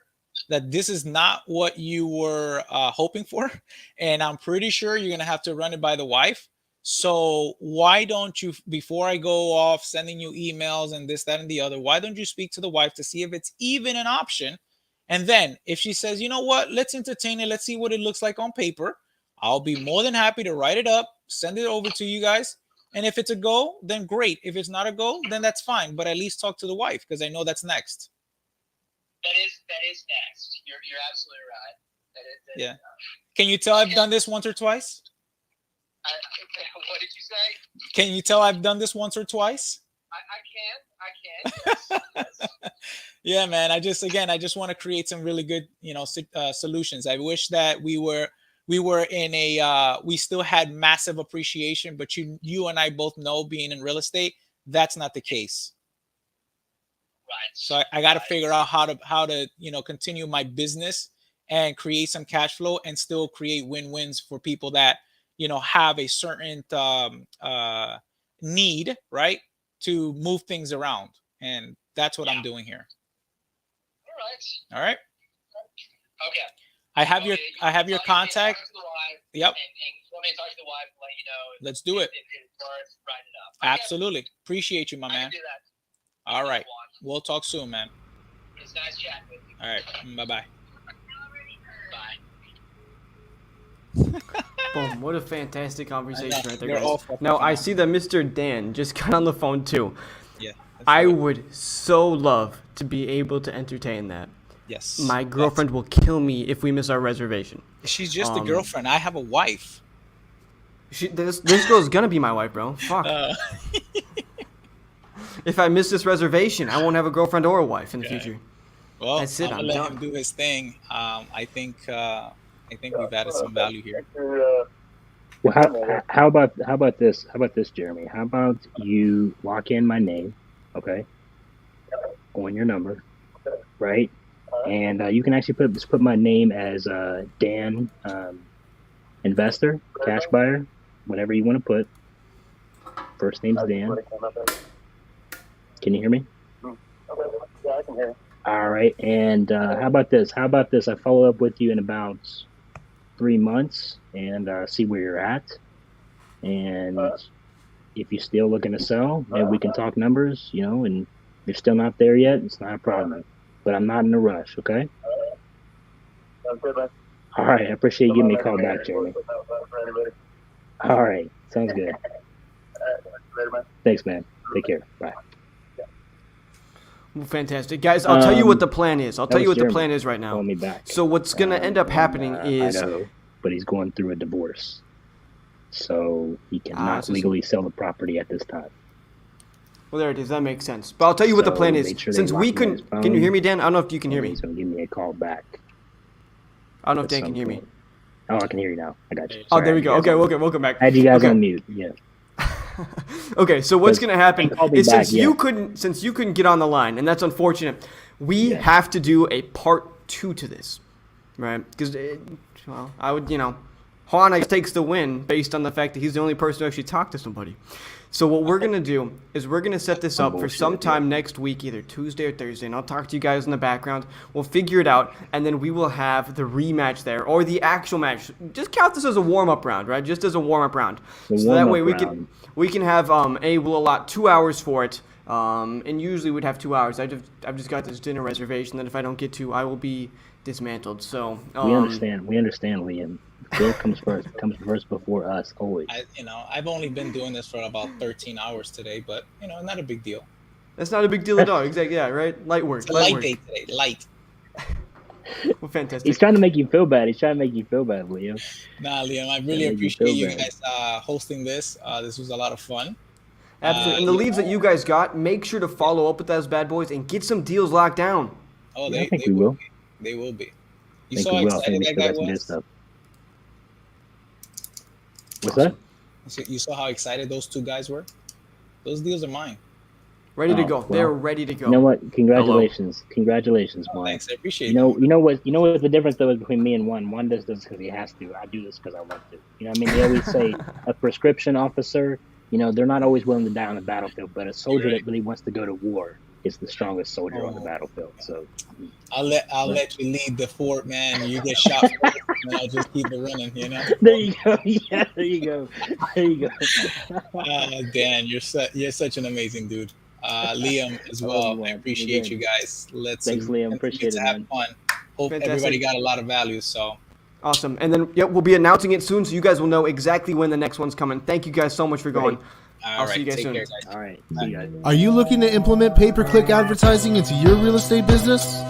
[SPEAKER 10] that this is not what you were hoping for, and I'm pretty sure you're gonna have to run it by the wife. So why don't you, before I go off sending you emails and this, that, and the other, why don't you speak to the wife to see if it's even an option? And then if she says, you know what, let's entertain it, let's see what it looks like on paper, I'll be more than happy to write it up, send it over to you guys. And if it's a go, then great. If it's not a go, then that's fine. But at least talk to the wife, because I know that's next.
[SPEAKER 11] That is next. You're absolutely right.
[SPEAKER 10] Yeah. Can you tell I've done this once or twice?
[SPEAKER 11] What did you say?
[SPEAKER 10] Can you tell I've done this once or twice?
[SPEAKER 11] I can. Yes.
[SPEAKER 10] Yeah, man. I just want to create some really good, solutions. I wish that we were in a we still had massive appreciation, but you and I both know, being in real estate, that's not the case.
[SPEAKER 11] Right.
[SPEAKER 10] So I got to figure out how to continue my business and create some cash flow and still create win-wins for people that have a certain need, right, to move things around, and that's what I'm doing here. All right.
[SPEAKER 11] Okay.
[SPEAKER 10] I have your contact. Yep.
[SPEAKER 11] And want me to talk to the wife and let you know.
[SPEAKER 10] Let's do it.
[SPEAKER 11] If it's worth writing it up.
[SPEAKER 10] Absolutely. Appreciate you, my man.
[SPEAKER 11] I can do that.
[SPEAKER 10] All right. We'll talk soon, man.
[SPEAKER 11] It's nice chatting with you.
[SPEAKER 10] All right. Bye-bye.
[SPEAKER 11] Bye.
[SPEAKER 5] Boom. What a fantastic conversation right there,
[SPEAKER 10] They're all
[SPEAKER 5] guys.
[SPEAKER 10] fucking
[SPEAKER 5] Now, I
[SPEAKER 10] phenomenal.
[SPEAKER 5] see that Mr. Dan just got on the phone, too.
[SPEAKER 10] Yeah.
[SPEAKER 5] I would so love to be able to entertain that.
[SPEAKER 10] Yes.
[SPEAKER 5] My girlfriend will kill me if we miss our reservation.
[SPEAKER 10] She's just a girlfriend. I have a wife.
[SPEAKER 5] This girl's gonna be my wife, bro. Fuck. If I miss this reservation, I won't have a girlfriend or a wife in the future.
[SPEAKER 10] Well,
[SPEAKER 5] That's it.
[SPEAKER 10] I'm
[SPEAKER 5] I'm
[SPEAKER 10] gonna let
[SPEAKER 5] done.
[SPEAKER 10] him do his thing. I think we've added some value here.
[SPEAKER 3] Well, how about this? How about this, Jeremy? How about you lock in my name, okay, on your number, right? And you can actually put my name as Dan, investor, cash buyer, whatever you want to put. First name's Dan. Can you hear me?
[SPEAKER 12] Yeah, I can hear you.
[SPEAKER 3] All right. And how about this? I follow up with you in about 3 months and see where you're at. And if you're still looking to sell, maybe we can talk numbers, and you're still not there yet, it's not a problem. But I'm not in a rush, okay?
[SPEAKER 12] Sounds good, man.
[SPEAKER 3] All right. I appreciate you giving me a call back, Jeremy. All right. Sounds good.
[SPEAKER 12] Later, man.
[SPEAKER 3] Thanks, man. Take care. Bye.
[SPEAKER 5] Well, fantastic. Guys, I'll tell you what the plan is. I'll tell you what the
[SPEAKER 3] Jeremy
[SPEAKER 5] plan is right now.
[SPEAKER 3] calling me back.
[SPEAKER 5] So what's going to end up happening is...
[SPEAKER 3] Idaho, but he's going through a divorce. So he cannot
[SPEAKER 5] so-
[SPEAKER 3] legally sell the property at this time.
[SPEAKER 5] Well, there it is. That makes sense. But I'll tell you what the
[SPEAKER 3] So
[SPEAKER 5] plan is.
[SPEAKER 3] make sure they
[SPEAKER 5] Since we
[SPEAKER 3] lock me on
[SPEAKER 5] couldn't...
[SPEAKER 3] his phone,
[SPEAKER 5] Can you hear me, Dan? I don't know if you can hear
[SPEAKER 3] and
[SPEAKER 5] me.
[SPEAKER 3] He's going to give me a call back.
[SPEAKER 5] I don't know if
[SPEAKER 3] at
[SPEAKER 5] Dan
[SPEAKER 3] some
[SPEAKER 5] can hear me.
[SPEAKER 3] point. Oh, I can hear you now. I got you.
[SPEAKER 5] Oh,
[SPEAKER 3] Sorry,
[SPEAKER 5] there
[SPEAKER 3] I
[SPEAKER 5] we
[SPEAKER 3] had
[SPEAKER 5] go.
[SPEAKER 3] you
[SPEAKER 5] Okay,
[SPEAKER 3] guys on-
[SPEAKER 5] welcome back.
[SPEAKER 3] I had you guys
[SPEAKER 5] Okay.
[SPEAKER 3] on mute. Yeah.
[SPEAKER 5] Okay, so what's
[SPEAKER 3] But
[SPEAKER 5] going to happen
[SPEAKER 3] he called me
[SPEAKER 5] is
[SPEAKER 3] back,
[SPEAKER 5] since you couldn't get on the line, and that's unfortunate, we have to do a part 2 to this, right? Because, well, I would, Juan takes the win based on the fact that he's the only person who actually talked to somebody. So what we're going to do is we're going to set this up for sometime next week, either Tuesday or Thursday, and I'll talk to you guys in the background. We'll figure it out, and then we will have the rematch there, or the actual match. Just count this as a warm-up round, right? Just as a warm-up round. So that way we can have, we'll allot 2 hours for it, and usually we'd have 2 hours. I've just got this dinner reservation that if I don't get to, I will be dismantled. So
[SPEAKER 3] we understand, Liam. Bill comes first before us, always.
[SPEAKER 10] I've only been doing this for about 13 hours today, but not a big deal.
[SPEAKER 5] That's not a big deal at all. Exactly. Yeah, right. Light work.
[SPEAKER 10] It's a light day today. Light.
[SPEAKER 5] Well, fantastic.
[SPEAKER 3] He's trying to make you feel bad. Liam.
[SPEAKER 10] Nah, Liam, I really appreciate you guys hosting this. This was a lot of fun.
[SPEAKER 5] Absolutely. And the leads that you guys got, make sure to follow up with those bad boys and get some deals locked down.
[SPEAKER 10] Oh,
[SPEAKER 3] I think we will.
[SPEAKER 10] They will be. You saw how excited that guy was?
[SPEAKER 3] What's that?
[SPEAKER 10] You saw how excited those two guys were? Those deals are mine.
[SPEAKER 5] Ready to go. They're ready to go.
[SPEAKER 3] You know what? Congratulations. Hello. Congratulations, Juan.
[SPEAKER 10] Thanks. I appreciate it.
[SPEAKER 3] You know what the difference though is between me and Juan? Juan does this because he has to. I do this because I want to. You know what I mean? They always say a prescription officer, they're not always willing to die on the battlefield, but a soldier that really wants to go to war is the strongest soldier on the battlefield. So
[SPEAKER 10] I'll let you lead the fort, man. You get shot first, and I'll just keep it running.
[SPEAKER 3] There you go. Yeah, there you go.
[SPEAKER 10] Dan, you're such an amazing dude. Liam as well. I appreciate you guys.
[SPEAKER 3] Thanks, Liam. Appreciate it.
[SPEAKER 10] Have fun. Hope everybody got a lot of value. So
[SPEAKER 5] awesome. And then we'll be announcing it soon, so you guys will know exactly when the next one's coming. Thank you guys so much for going. I'll see you guys soon.
[SPEAKER 3] All right. See you guys.
[SPEAKER 13] Are you looking to implement pay-per-click advertising into your real estate business?